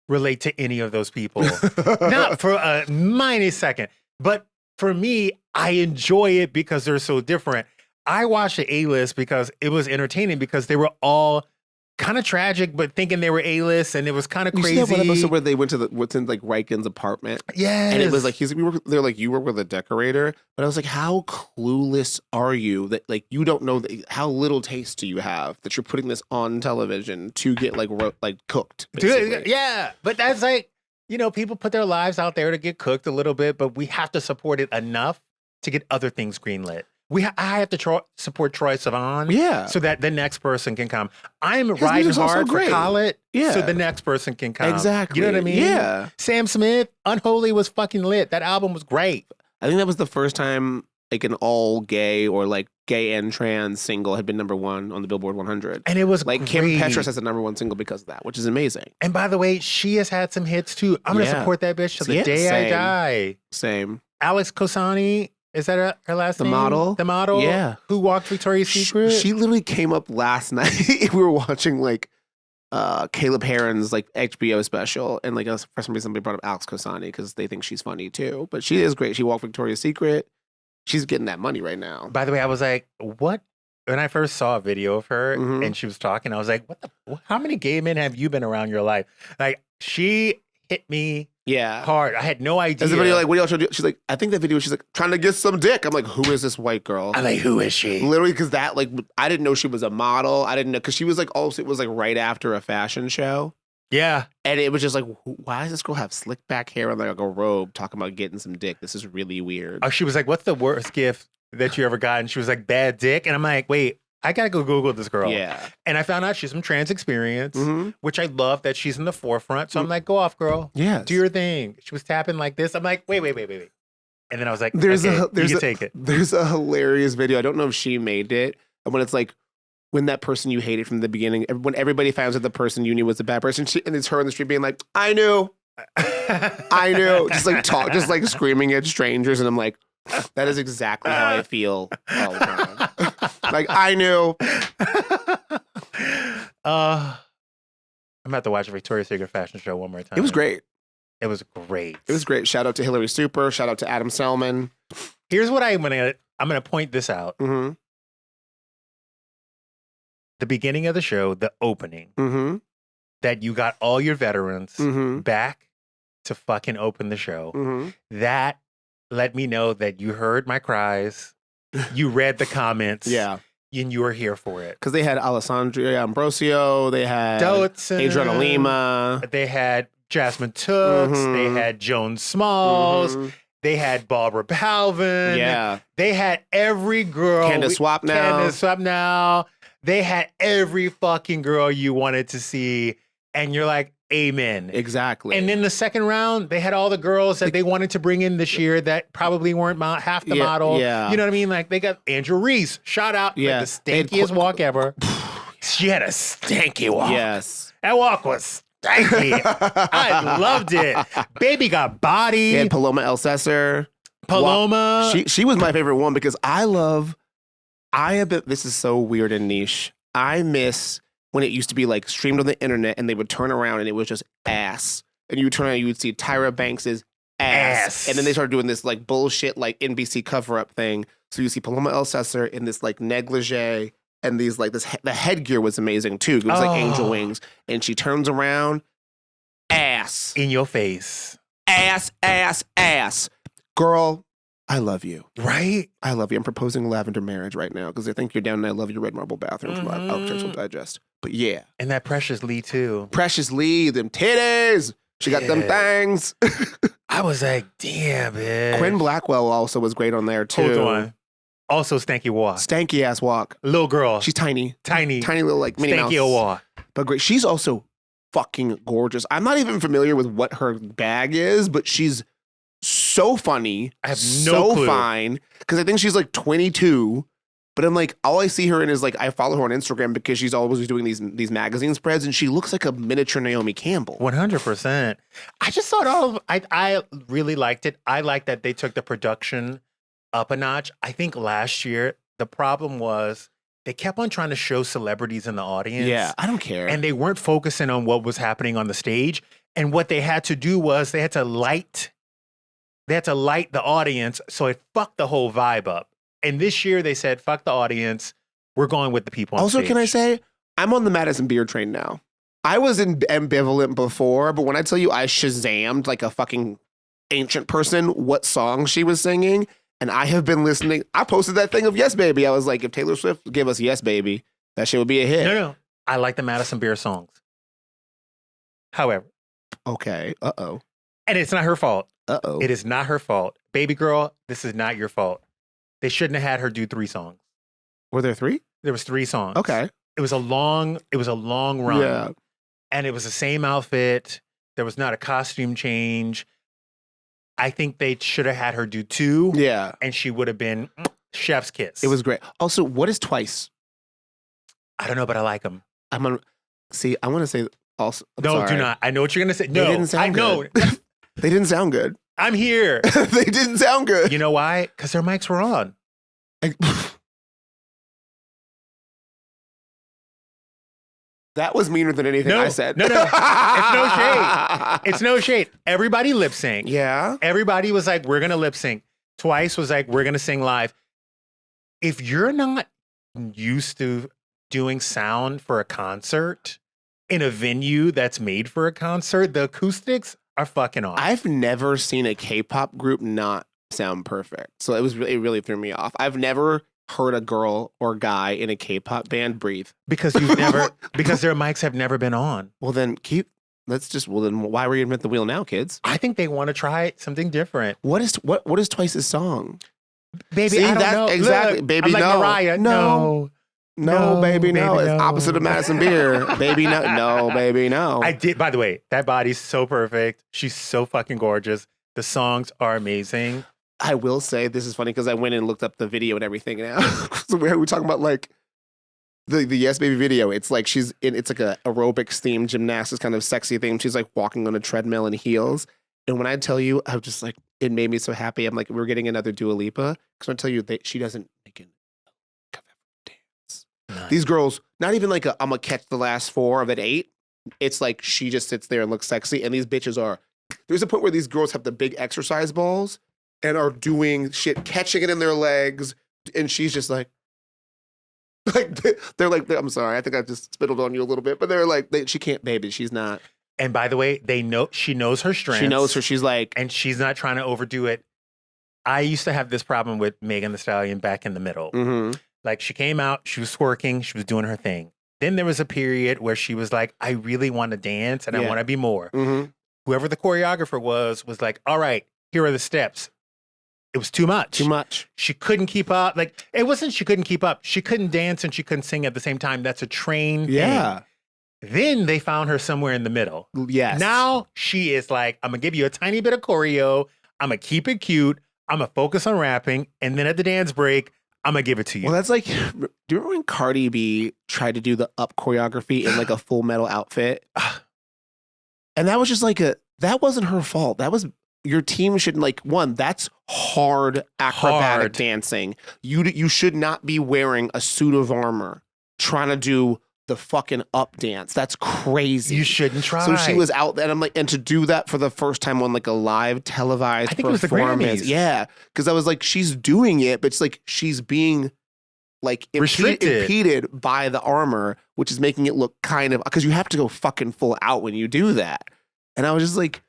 relate to any of those people. Not for a minus second. But for me, I enjoy it because they're so different. I watched the A-list because it was entertaining because they were all kind of tragic, but thinking they were A-list, and it was kind of crazy. You see that one episode where they went to what's in like Riken's apartment? Yeah. And it was like, they're like, you work with a decorator. But I was like, how clueless are you that like you don't know how little taste do you have that you're putting this on television to get like cooked? Basically. Dude, yeah. But that's like, you know, people put their lives out there to get cooked a little bit, but we have to support it enough to get other things greenlit. I have to support Troye Sivan so that the next person can come. I'm riding hard for Khaled so the next person can come. Exactly. You know what I mean? Yeah. Sam Smith, Unholy was fucking lit. That album was great. I think that was the first time like an all gay or like gay and trans single had been #1 on the Billboard 100. And it was like great. Kim Petras has a #1 single because of that, which is amazing. And by the way, she has had some hits too. I'm going to support that bitch till the day I die. Same. Alex Consani. Is that her last name? The model? Yeah. Who walked Victoria's Secret? She literally came up last night. We were watching like Caleb Heron's like HBO special. And like for some reason somebody brought up Alex Consani because they think she's funny too. But she is great. She walked Victoria's Secret. She's getting that money right now. By the way, I was like, what? When I first saw a video of her and she was talking, I was like, how many gay men have you been around your life? Like, she hit me hard. I had no idea. There's a video like, what do y'all trying to do? She's like, I think that video, she's like, trying to get some dick. I'm like, who is this white girl? I'm like, who is she? Literally, because that, like, I didn't know she was a model. I didn't know, because she was like, also, it was like right after a fashion show. Yeah. And it was just like, why does this girl have slick back hair and like a robe talking about getting some dick? This is really weird. Oh, she was like, what's the worst gift that you ever got? And she was like, bad dick. And I'm like, wait, I gotta go Google this girl. Yeah. And I found out she's from Trans Experience, which I love that she's in the forefront. So I'm like, go off, girl. Yeah. Do your thing. She was tapping like this. I'm like, wait. And then I was like, there's okay, you can take it. There's a hilarious video. I don't know if she made it. And when it's like, when that person you hated from the beginning, when everybody finds out the person you knew was a bad person, and it's her in the street being like, I knew. I knew. Just like screaming at strangers. And I'm like, that is exactly how I feel all the time. Like, I knew. I'm about to watch a Victoria's Secret fashion show one more time. It was great. It was great. It was great. Shout out to Hillary Super. Shout out to Adam Selman. Here's what I'm gonna point this out. Mm-hmm. The beginning of the show, the opening, mm-hmm. that you got all your veterans mm-hmm. back to fucking open the show. Mm-hmm. That let me know that you heard my cries, you read the comments, yeah, and you were here for it. Because they had Alessandria Ambrosio, they had Adriana Lima, they had Jasmine Tooks, mm-hmm. they had Joan Smalls. Mm-hmm. They had Barbara Palvin. Yeah. They had every girl. Candace Swapnow. They had every fucking girl you wanted to see. And you're like, amen. Exactly. And in the second round, they had all the girls that they wanted to bring in this year that probably weren't half the model. Yeah. You know what I mean? Like, they got Andrew Reese. Shout out. Yeah. Like the stankiest walk ever. She had a stanky walk. Yes. That walk was stanky. I loved it. Baby got body. And Paloma Elsesser. Paloma. She was my favorite one because this is so weird and niche. I miss when it used to be like streamed on the internet and they would turn around and it was just ass. And you would turn around and you would see Tyra Banks' ass. And then they started doing this like bullshit like NBC cover-up thing. So you see Paloma Elsesser in this like negligee and these like the headgear was amazing too. It was like angel wings. And she turns around, ass. In your face. Ass, ass, ass. Girl, I love you. Right? I love you. I'm proposing lavender marriage right now because I think you're down and I love your red marble bathroom from Architectural Digest. But yeah. And that Precious Lee too. Precious Lee, them titties. She got them things. I was like, damn, bitch. Quinn Blackwell also was great on there too. Hold on. Also stanky walk. Stanky ass walk. Little girl. She's tiny. Tiny little like Minnie Mouse. Stanky walk. But great. She's also fucking gorgeous. I'm not even familiar with what her bag is, but she's so funny. I have no clue. So fine. Because I think she's like 22. But I'm like, all I see her in is like, I follow her on Instagram because she's always doing these magazine spreads and she looks like a miniature Naomi Campbell. 100%. I just thought I really liked it. I like that they took the production up a notch. I think last year, the problem was they kept on trying to show celebrities in the audience. Yeah, I don't care. And they weren't focusing on what was happening on the stage. And what they had to do was they had to light the audience, so it fucked the whole vibe up. And this year they said, fuck the audience. We're going with the people on stage. Also, can I say, I'm on the Madison beer train now. I was ambivalent before, but when I tell you I Shazammed like a fucking ancient person what song she was singing, and I have been listening. I posted that thing of Yes Baby. I was like, if Taylor Swift gave us Yes Baby, that shit would be a hit. No. I like the Madison Beer songs. However. Okay. Uh-oh. And it's not her fault. Uh-oh. It is not her fault. Baby girl, this is not your fault. They shouldn't have had her do 3 songs. Were there 3? There was 3 songs. Okay. It was a long run. Yeah. And it was the same outfit. There was not a costume change. I think they should have had her do 2. Yeah. And she would have been chef's kiss. It was great. Also, what is Twice? I don't know, but I like them. I want to say also. No, do not. I know what you're going to say. No, they didn't sound good. They didn't sound good. I'm here. They didn't sound good. You know why? Because their mics were on. That was meaner than anything I said. No. It's no shade. It's no shade. Everybody lip sync. Yeah. Everybody was like, we're going to lip sync. Twice was like, we're going to sing live. If you're not used to doing sound for a concert in a venue that's made for a concert, the acoustics are fucking off. I've never seen a K-pop group not sound perfect. So it really threw me off. I've never heard a girl or guy in a K-pop band breathe. Because their mics have never been on. Well then then why reinvent the wheel now, kids? I think they want to try something different. What is Twice's song? Baby, See, I don't know. Exactly. Look, baby, I'm like no. Mariah. No, baby, no. Baby, It's no. opposite of Madison Beer. Baby, no. No, baby, no. I did, by the way, that body's so perfect. She's so fucking gorgeous. The songs are amazing. I will say this is funny because I went and looked up the video and everything now. So we're talking about like the Yes Baby video. It's like it's like a aerobics themed gymnastics kind of sexy thing. She's like walking on a treadmill in heels. And when I tell you, I'm just like, it made me so happy. I'm like, we're getting another Dua Lipa. Because I tell you that she doesn't make an dance. Nice. These girls, not even like I'm gonna catch the last 4 of an 8. It's like she just sits there and looks sexy. And these bitches are, there's a point where these girls have the big exercise balls and are doing shit, catching it in their legs. And she's just like they're like, I'm sorry, I think I just spittled on you a little bit, but they're like, she can't, baby, she's not. And by the way, she knows her strengths. She knows her. She's like, and she's not trying to overdo it. I used to have this problem with Megan Thee Stallion back in the middle. Mm-hmm. Like she came out, she was twerking, she was doing her thing. Then there was a period where she was like, I really want to dance and I want to be more. Mm-hmm. Whoever the choreographer was like, all right, here are the steps. It was too much. Too much. She couldn't keep up. Like, it wasn't she couldn't keep up. She couldn't dance and she couldn't sing at the same time. That's a trained thing. Then they found her somewhere in the middle. Yes. Now she is like, I'm going to give you a tiny bit of choreo. I'm going to keep it cute. I'm going to focus on rapping. And then at the dance break, I'm going to give it to you. Well, that's like, do you remember when Cardi B tried to do the up choreography in like a full metal outfit? And that was just like that wasn't her fault. That was, your team should like, one, that's hard acrobatic dancing. You should not be wearing a suit of armor trying to do the fucking up dance. That's crazy. You shouldn't try. So she was out there, and I'm like, and to do that for the first time on like a live televised performance. It was the Grammys. Yeah. Because I was like, she's doing it, but it's like she's being like impeded by the armor, which is making it look kind of, because you have to go fucking full out when you do that. And I was just like,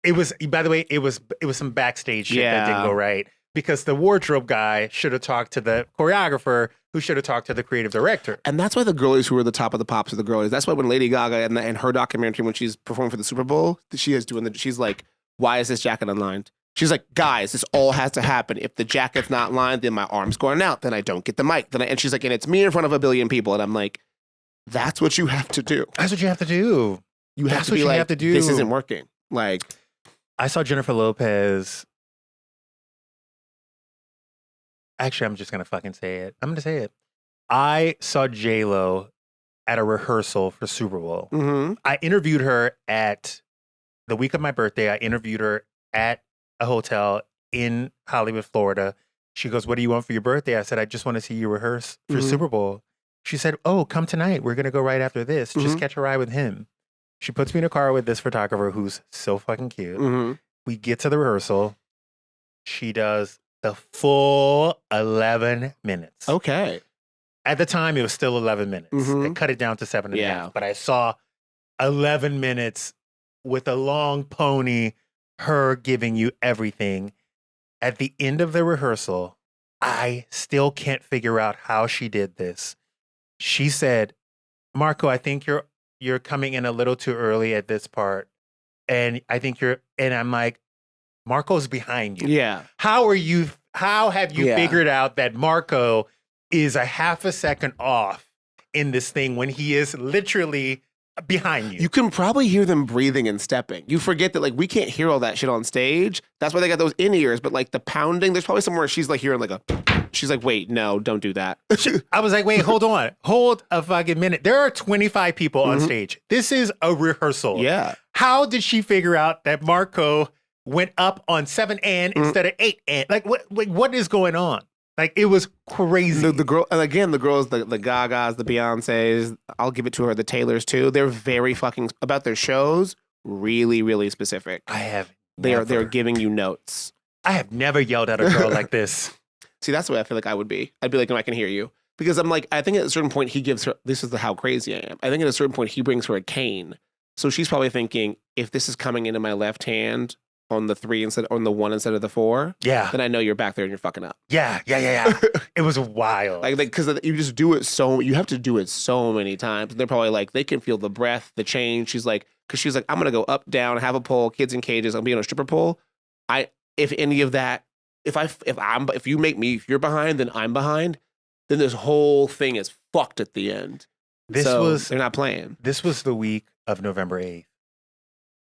it was, by the way, it was some backstage shit that didn't go right. Because the wardrobe guy should have talked to the choreographer, who should have talked to the creative director. And that's why the girlies who are the top of the pops are the girlies. That's why when Lady Gaga and her documentary, when she's performing for the Super Bowl, she's like, why is this jacket unlined? She's like, guys, this all has to happen. If the jacket's not lined, then my arm's going out. Then I don't get the mic. And she's like, and it's me in front of a billion people. And I'm like, that's what you have to do. That's what you have to do. You have to be like, this isn't working. Like, I saw Jennifer Lopez. Actually, I'm just going to fucking say it. I'm going to say it. I saw J-Lo at a rehearsal for Super Bowl. Mm-hmm. I interviewed her at the week of my birthday. I interviewed her at a hotel in Hollywood, Florida. She goes, what do you want for your birthday? I said, I just want to see you rehearse for Super Bowl. She said, oh, come tonight. We're going to go right after this. Just catch a ride with him. She puts me in a car with this photographer who's so fucking cute. Mm-hmm. We get to the rehearsal. She does the full 11 minutes. Okay. At the time, it was still 11 minutes. Mm-hmm. I cut it down to 7.5. But I saw 11 minutes with a long pony, her giving you everything. At the end of the rehearsal, I still can't figure out how she did this. She said, Marco, I think you're coming in a little too early at this part. And I think and I'm like, Marco's behind you. Yeah. How have you figured out that Marco is a half a second off in this thing when he is literally behind you? You can probably hear them breathing and stepping. You forget that like we can't hear all that shit on stage. That's why they got those in-ears, but like the pounding, there's probably somewhere she's like hearing like she's like, wait, no, don't do that. I was like, wait, hold on. Hold a fucking minute. There are 25 people on stage. This is a rehearsal. Yeah. How did she figure out that Marco went up on 7 and instead of 8 and? Like what is going on? Like, it was crazy. The girl, and again, the girls, the Gagas, the Beyoncés, I'll give it to her, the Taylors too. They're very fucking, about their shows, really, really specific. They're giving you notes. I have never yelled at a girl like this. See, that's the way I feel like I would be. I'd be like, no, I can hear you. Because I'm like, I think at a certain point he gives her, this is how crazy I am. I think at a certain point he brings her a cane. So she's probably thinking, if this is coming into my left hand on the 3 instead, on the 1 instead of the 4, then I know you're back there and you're fucking up. Yeah. It was wild. Like, because you just do it you have to do it so many times. And they're probably like, they can feel the breath, the change. She's like, because she's like, I'm going to go up, down, have a pole, kids in cages, I'll be on a stripper pole. If any of that, if you're behind, then I'm behind, then this whole thing is fucked at the end. They're not playing. This was the week of November 8th.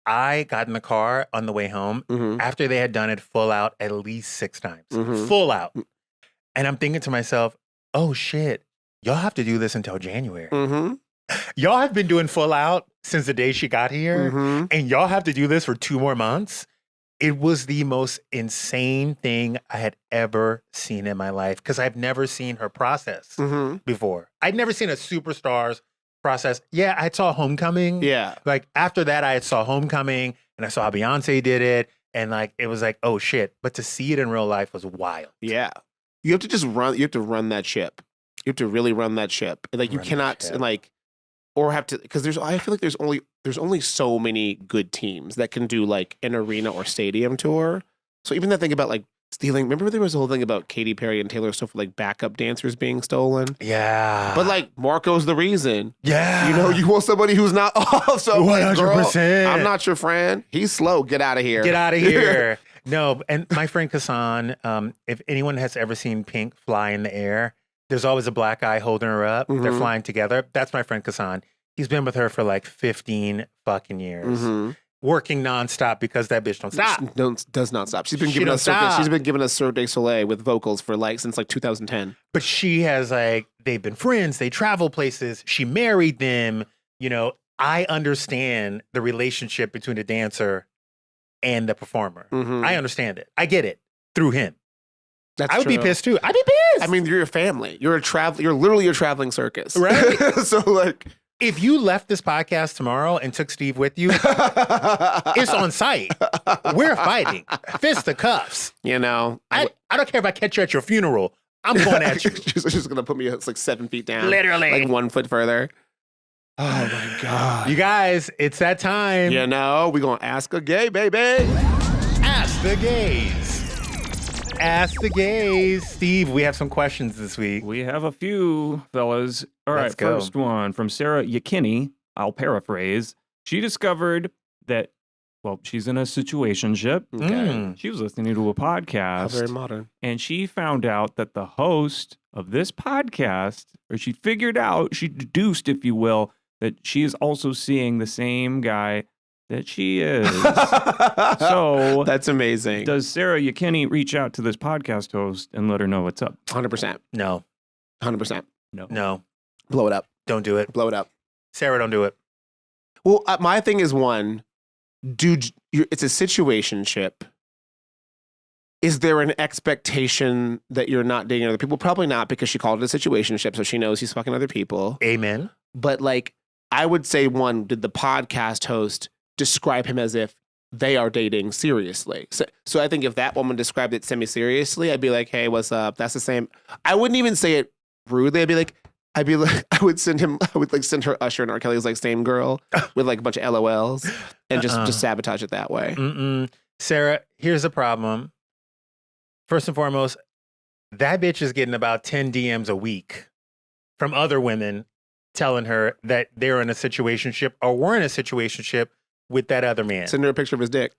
I got in the car on the way home after they had done it full out at least 6 times. Full out. And I'm thinking to myself, oh shit, y'all have to do this until January. Y'all have been doing full out since the day she got here, and y'all have to do this for 2 more months. It was the most insane thing I had ever seen in my life because I've never seen her process before. I'd never seen a superstar's process. Yeah, I saw Homecoming. Yeah. Like after that, I saw Homecoming and I saw how Beyonce did it. And like, it was like, oh shit. But to see it in real life was wild. Yeah. You have to just run, you have to run that ship. You have to really run that ship. And like, you cannot like, or have to, because I feel like there's only so many good teams that can do like an arena or stadium tour. So even that thing about like stealing, remember there was a whole thing about Katy Perry and Taylor Swift, like backup dancers being stolen? Yeah. But like Marco's the reason. Yeah. You know, you want somebody who's not also 100%. Girl, I'm not your friend. He's slow. Get out of here. Get out of here. No, and my friend Consani, if anyone has ever seen Pink fly in the air, there's always a black guy holding her up. They're flying together. That's my friend Consani. He's been with her for like 15 fucking years. Working nonstop because that bitch don't stop. Does not stop. She's been giving us Cirque du Soleil with vocals for like since like 2010. But she has like, they've been friends. They travel places. She married them. You know, I understand the relationship between the dancer and the performer. I understand it. I get it through him. I would be pissed too. I'd be pissed. I mean, you're a family. You're literally a traveling circus. Right? So like, if you left this podcast tomorrow and took Steve with you, it's on site. We're fighting. Fisticuffs. You know. I don't care if I catch you at your funeral. I'm going at you. She's going to put me like 7 feet down. Literally. Like 1 foot further. Oh my God. You guys, it's that time. You know, we're going to ask a gay, baby. Ask the gays. Ask the gays. Steve, we have some questions this week. We have a few, fellas. All Let's right, go. First one from Sarah Yakinney. I'll paraphrase. She discovered that, well, she's in a situationship. Okay. She was listening to a podcast. How very modern. And she found out that the host of this podcast, or she deduced, if you will, that she is also seeing the same guy that she is. So that's amazing. Does Sarah Yakinney reach out to this podcast host and let her know what's up? 100%. No. 100%. No. Blow it up. Don't do it. Blow it up. Sarah, don't do it. Well, my thing is dude, it's a situationship. Is there an expectation that you're not dating other people? Probably not, because she called it a situationship, so she knows he's fucking other people. Amen. But like, I would say did the podcast host describe him as if they are dating seriously? So I think if that woman described it semi-seriously, I'd be like, hey, what's up? That's the same. I wouldn't even say it rudely. I would send her Usher and R. Kelly's like same girl with like a bunch of LOLs and just sabotage it that way. Sarah, here's the problem. First and foremost, that bitch is getting about 10 DMs a week from other women telling her that they're in a situationship or were in a situationship with that other man. Send her a picture of his dick.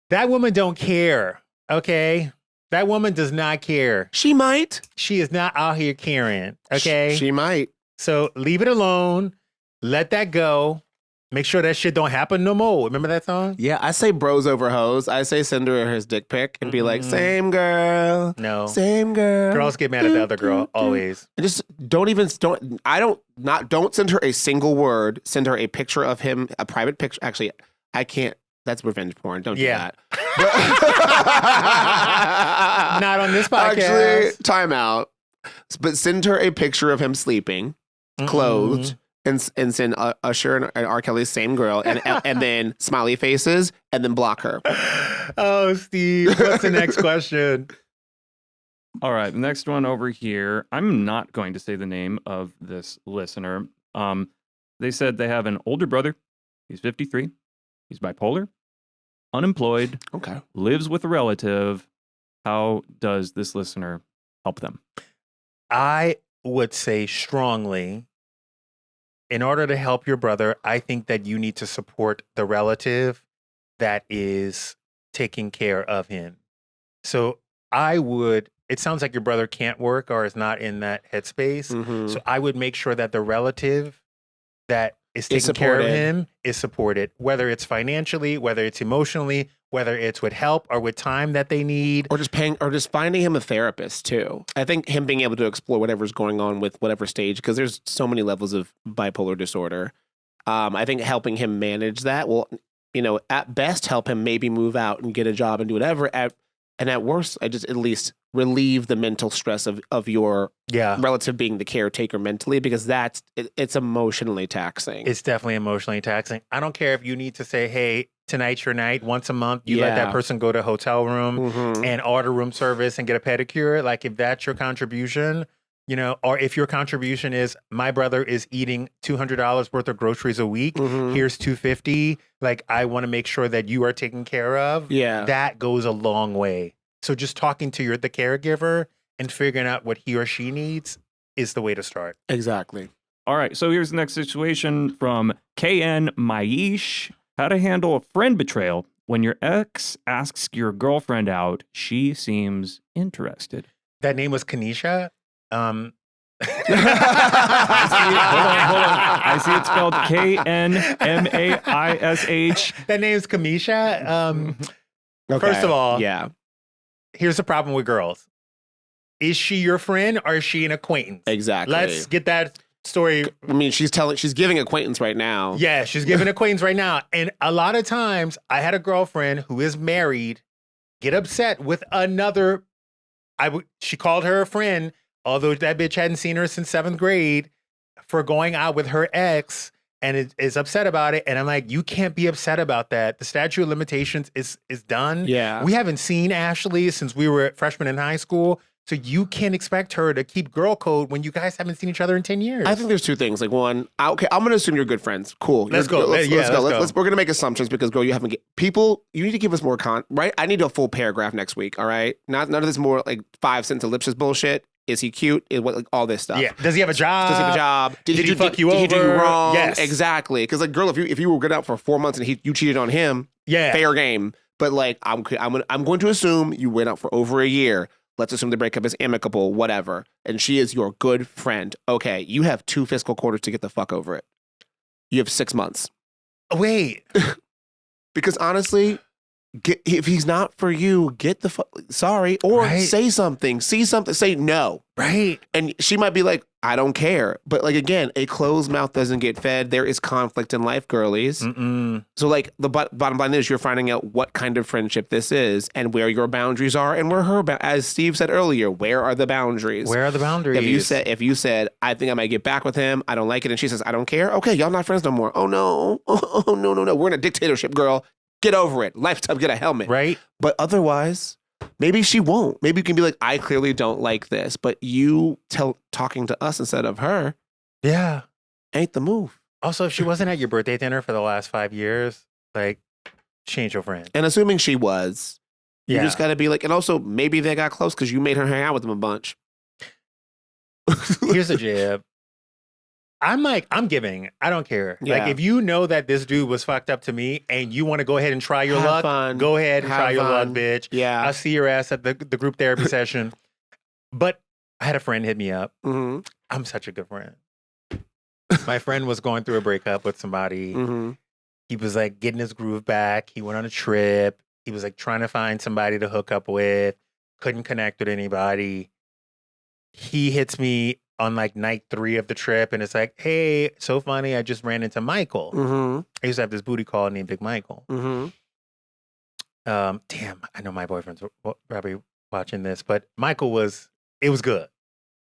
That woman don't care, okay? That woman does not care. She might. She is not out here caring, okay? She might. So leave it alone. Let that go. Make sure that shit don't happen no more. Remember that song? Yeah, I say bros over hoes. I say send her his dick pic and be like, same girl. No. Same girl. Girls get mad at the other girl, always. And just don't send her a single word. Send her a picture of him, a private picture. Actually, I can't. That's revenge porn. Don't do that. Not on this podcast. Actually, time out. But send her a picture of him sleeping, clothed, and send Usher and R. Kelly's same girl, and then smiley faces, and then block her. Oh, Steve, what's the next question? All right, the next one over here. I'm not going to say the name of this listener. They said they have an older brother. He's 53. He's bipolar, unemployed, lives with a relative. How does this listener help them? I would say strongly, in order to help your brother, I think that you need to support the relative that is taking care of him. So it sounds like your brother can't work or is not in that headspace. So I would make sure that the relative that is taking care of him is supported, whether it's financially, whether it's emotionally, whether it's with help or with time that they need, or just finding him a therapist too. I think him being able to explore whatever's going on with whatever stage, because there's so many levels of bipolar disorder. I think helping him manage that will, at best help him maybe move out and get a job and do whatever. And at worst, I just at least relieve the mental stress of your relative being the caretaker mentally, because it's emotionally taxing. It's definitely emotionally taxing. I don't care if you need to say, hey, tonight's your night. Once a month, you let that person go to a hotel room and order room service and get a pedicure. Like if that's your contribution, or if your contribution is my brother is eating $200 worth of groceries a week, here's $250. Like I want to make sure that you are taken care of. Yeah, that goes a long way. So just talking to the caregiver and figuring out what he or she needs is the way to start. Exactly. All right. So here's the next situation from KN Maish. How to handle a friend betrayal when your ex asks your girlfriend out. She seems interested. That name was Kanisha. Hold on. I see it spelled KNMAISH. That name's Kamisha. First of all, here's the problem with girls. Is she your friend or is she an acquaintance? Exactly. Let's get that story. I mean, she's giving acquaintance right now. Yeah, she's giving acquaintance right now. And a lot of times I had a girlfriend who is married get upset with another. She called her a friend, although that bitch hadn't seen her since 7th grade, for going out with her ex and is upset about it. And I'm like, you can't be upset about that. The statute of limitations is done. Yeah. We haven't seen Ashley since we were freshmen in high school. So you can't expect her to keep girl code when you guys haven't seen each other in 10 years. I think there's two things. Like one, I'm going to assume you're good friends. Cool. Let's go. Let's go. We're going to make assumptions because, girl, you need to give us more right? I need a full paragraph next week, all right? None of this more like 5 sentence ellipsis bullshit. Is he cute? All this stuff. Yeah. Does he have a job? Did he fuck you over? Did he do you wrong? Yes. Exactly. Because like, girl, if you were good out for 4 months and you cheated on him, fair game. But like, I'm going to assume you went out for over a year. Let's assume the breakup is amicable, whatever. And she is your good friend. Okay, you have 2 fiscal quarters to get the fuck over it. You have 6 months. Wait. Because honestly, if he's not for you, get the fuck, sorry. Or say something. See something. Say no. Right. And she might be like, I don't care. But like, again, a closed mouth doesn't get fed. There is conflict in life, girlies. So like the bottom line is you're finding out what kind of friendship this is and where your boundaries are and where her, as Steve said earlier, where are the boundaries? Where are the boundaries? If you said, I think I might get back with him, I don't like it. And she says, I don't care. Okay, y'all not friends no more. Oh no. Oh no. We're in a dictatorship, girl. Get over it. Life's tough. Get a helmet. Right. But otherwise, maybe she won't. Maybe you can be like, I clearly don't like this, but you talking to us instead of her. Yeah. Ain't the move. Also, if she wasn't at your birthday dinner for the last 5 years, like, she ain't your friend. And assuming she was, you just got to be like, and also maybe they got close because you made her hang out with them a bunch. Here's a jab. I'm giving. I don't care. Yeah. Like, if you know that this dude was fucked up to me and you want to go ahead and try your luck, go ahead and try your luck, bitch. Yeah. I'll see your ass at the group therapy session. But I had a friend hit me up. I'm such a good friend. My friend was going through a breakup with somebody. He was like getting his groove back. He went on a trip. He was like trying to find somebody to hook up with. Couldn't connect with anybody. He hits me on like night 3 of the trip and it's like, hey, so funny, I just ran into Michael. I used to have this booty call named Big Michael. Damn, I know my boyfriend's probably watching this, but Michael it was good.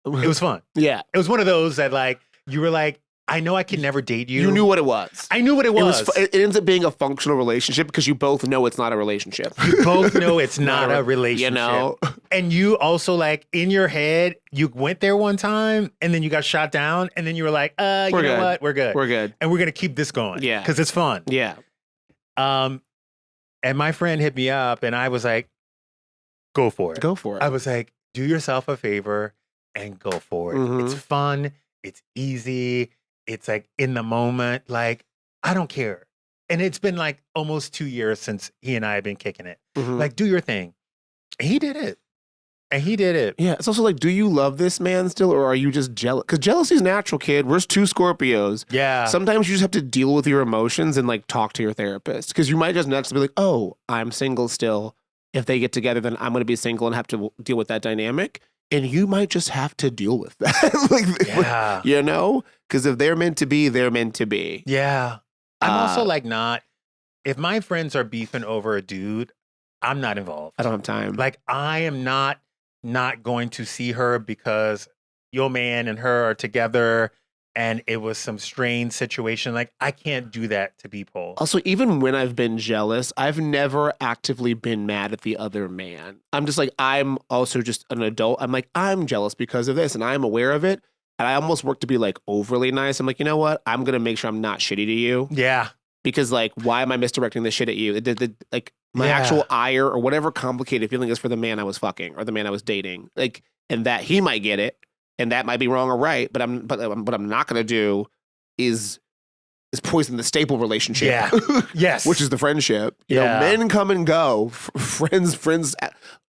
It was fun. Yeah. It was one of those that like, you were like, I know I can never date you. You knew what it was. I knew what it was. It ends up being a functional relationship because you both know it's not a relationship. You both know it's not a relationship. You know? And you also like in your head, you went there one time and then you got shot down and then you were like, you know what? We're good. We're good. And we're going to keep this going. Yeah. Because it's fun. Yeah. And my friend hit me up and I was like, go for it. Go for it. I was like, do yourself a favor and go for it. It's fun. It's easy. It's like in the moment, like, I don't care. And it's been like almost 2 years since he and I have been kicking it. Like, do your thing. And he did it. And he did it. Yeah, it's also like, do you love this man still, or are you just jealous? Because jealousy is natural, kid. We're 2 Scorpios. Yeah. Sometimes you just have to deal with your emotions and like talk to your therapist. Because you might just naturally be like, oh, I'm single still. If they get together, then I'm going to be single and have to deal with that dynamic. And you might just have to deal with that. You know? Because if they're meant to be, they're meant to be. Yeah. I'm also like if my friends are beefing over a dude, I'm not involved. I don't have time. Like, I am not going to see her because your man and her are together and it was some strained situation. Like, I can't do that to people. Also, even when I've been jealous, I've never actively been mad at the other man. I'm just like, I'm also just an adult. I'm like, I'm jealous because of this and I'm aware of it. And I almost work to be like overly nice. I'm like, you know what? I'm going to make sure I'm not shitty to you. Yeah. Because like, why am I misdirecting this shit at you? Like my actual ire or whatever complicated feeling is for the man I was fucking or the man I was dating. Like, and that he might get it and that might be wrong or right. But what I'm not going to do is poison the staple relationship. Yeah. Yes. Which is the friendship. You know, men come and go. Friends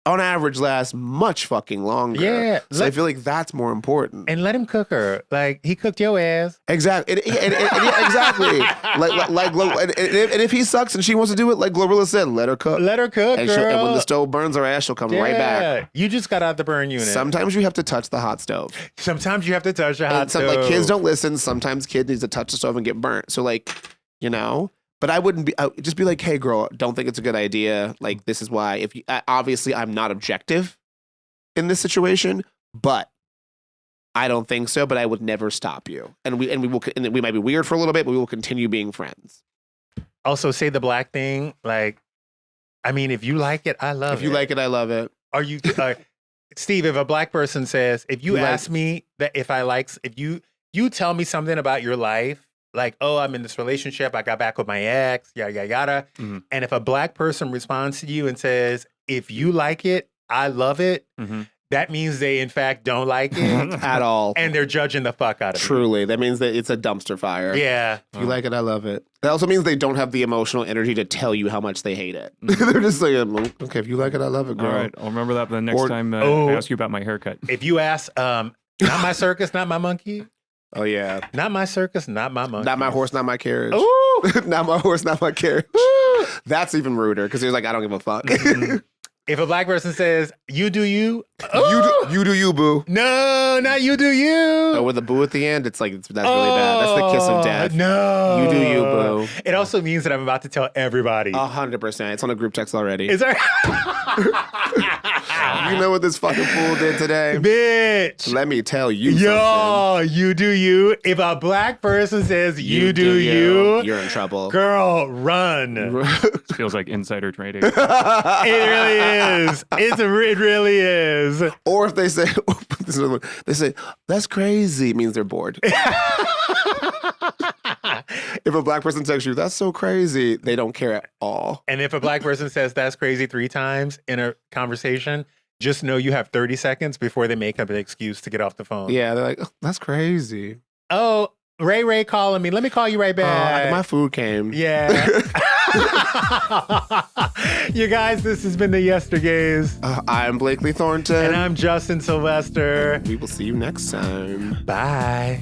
on average last much fucking longer. Yeah. So I feel like that's more important. And let him cook her. Like, he cooked your ass. Exactly. Exactly. And if he sucks and she wants to do it, like Glorilla said, let her cook. Let her cook, and, girl. And when the stove burns her ass, she'll come right back. You just got out the burn unit. Sometimes you have to touch the hot stove. Sometimes you have to touch the hot stove. Like, kids don't listen. Sometimes kids need to touch the stove and get burnt. So like, you know... But I would just be like, hey, girl, don't think it's a good idea. Like, this is why. Obviously, I'm not objective in this situation, but I don't think so. But I would never stop you, and we might be weird for a little bit, but we will continue being friends. Also, say the black thing. Like, I mean, if you like it, I love it. If you like it, I love it. Are you, Steve? If a black person says, if you ask me that if you tell me something about your life. Like, oh, I'm in this relationship. I got back with my ex, yada, yada, yada. Mm-hmm. And if a black person responds to you and says, if you like it, I love it, that means they, in fact, don't like it. At all. And they're judging the fuck out of it. Truly. That means that it's a dumpster fire. Yeah. If you like it, I love it. That also means they don't have the emotional energy to tell you how much they hate it. They're just like, okay, if you like it, I love it, girl. All right. I'll remember that the next time I ask you about my haircut. If you ask, not my circus, not my monkey. Oh, yeah. Not my circus, not my monkey. Not my horse, not my carriage. Ooh. Not my horse, not my carriage. Ooh. That's even ruder because he's like, I don't give a fuck. If a black person says, you do you. You do you, boo. No, not you do you. Oh, with a boo at the end, it's like, that's really bad. That's the kiss of death. No. You do you, boo. It also means that I'm about to tell everybody. 100%. It's on a group text already. Is there? You know what this fucking fool did today? Bitch. Let me tell you something. You do you. If a black person says you do you, you're in trouble. Girl, run. It feels like insider trading. It really is. It really is. Or if they say, that's crazy, it means they're bored. If a black person texts you, that's so crazy, they don't care at all. And if a black person says that's crazy 3 times in a conversation, just know you have 30 seconds before they make up an excuse to get off the phone. Yeah, they're like, oh, that's crazy. Oh, Ray calling me. Let me call you right back. My food came. Yeah. You guys, this has been the Yestergays. I'm Blakely Thornton. And I'm Justin Sylvester. We will see you next time. Bye.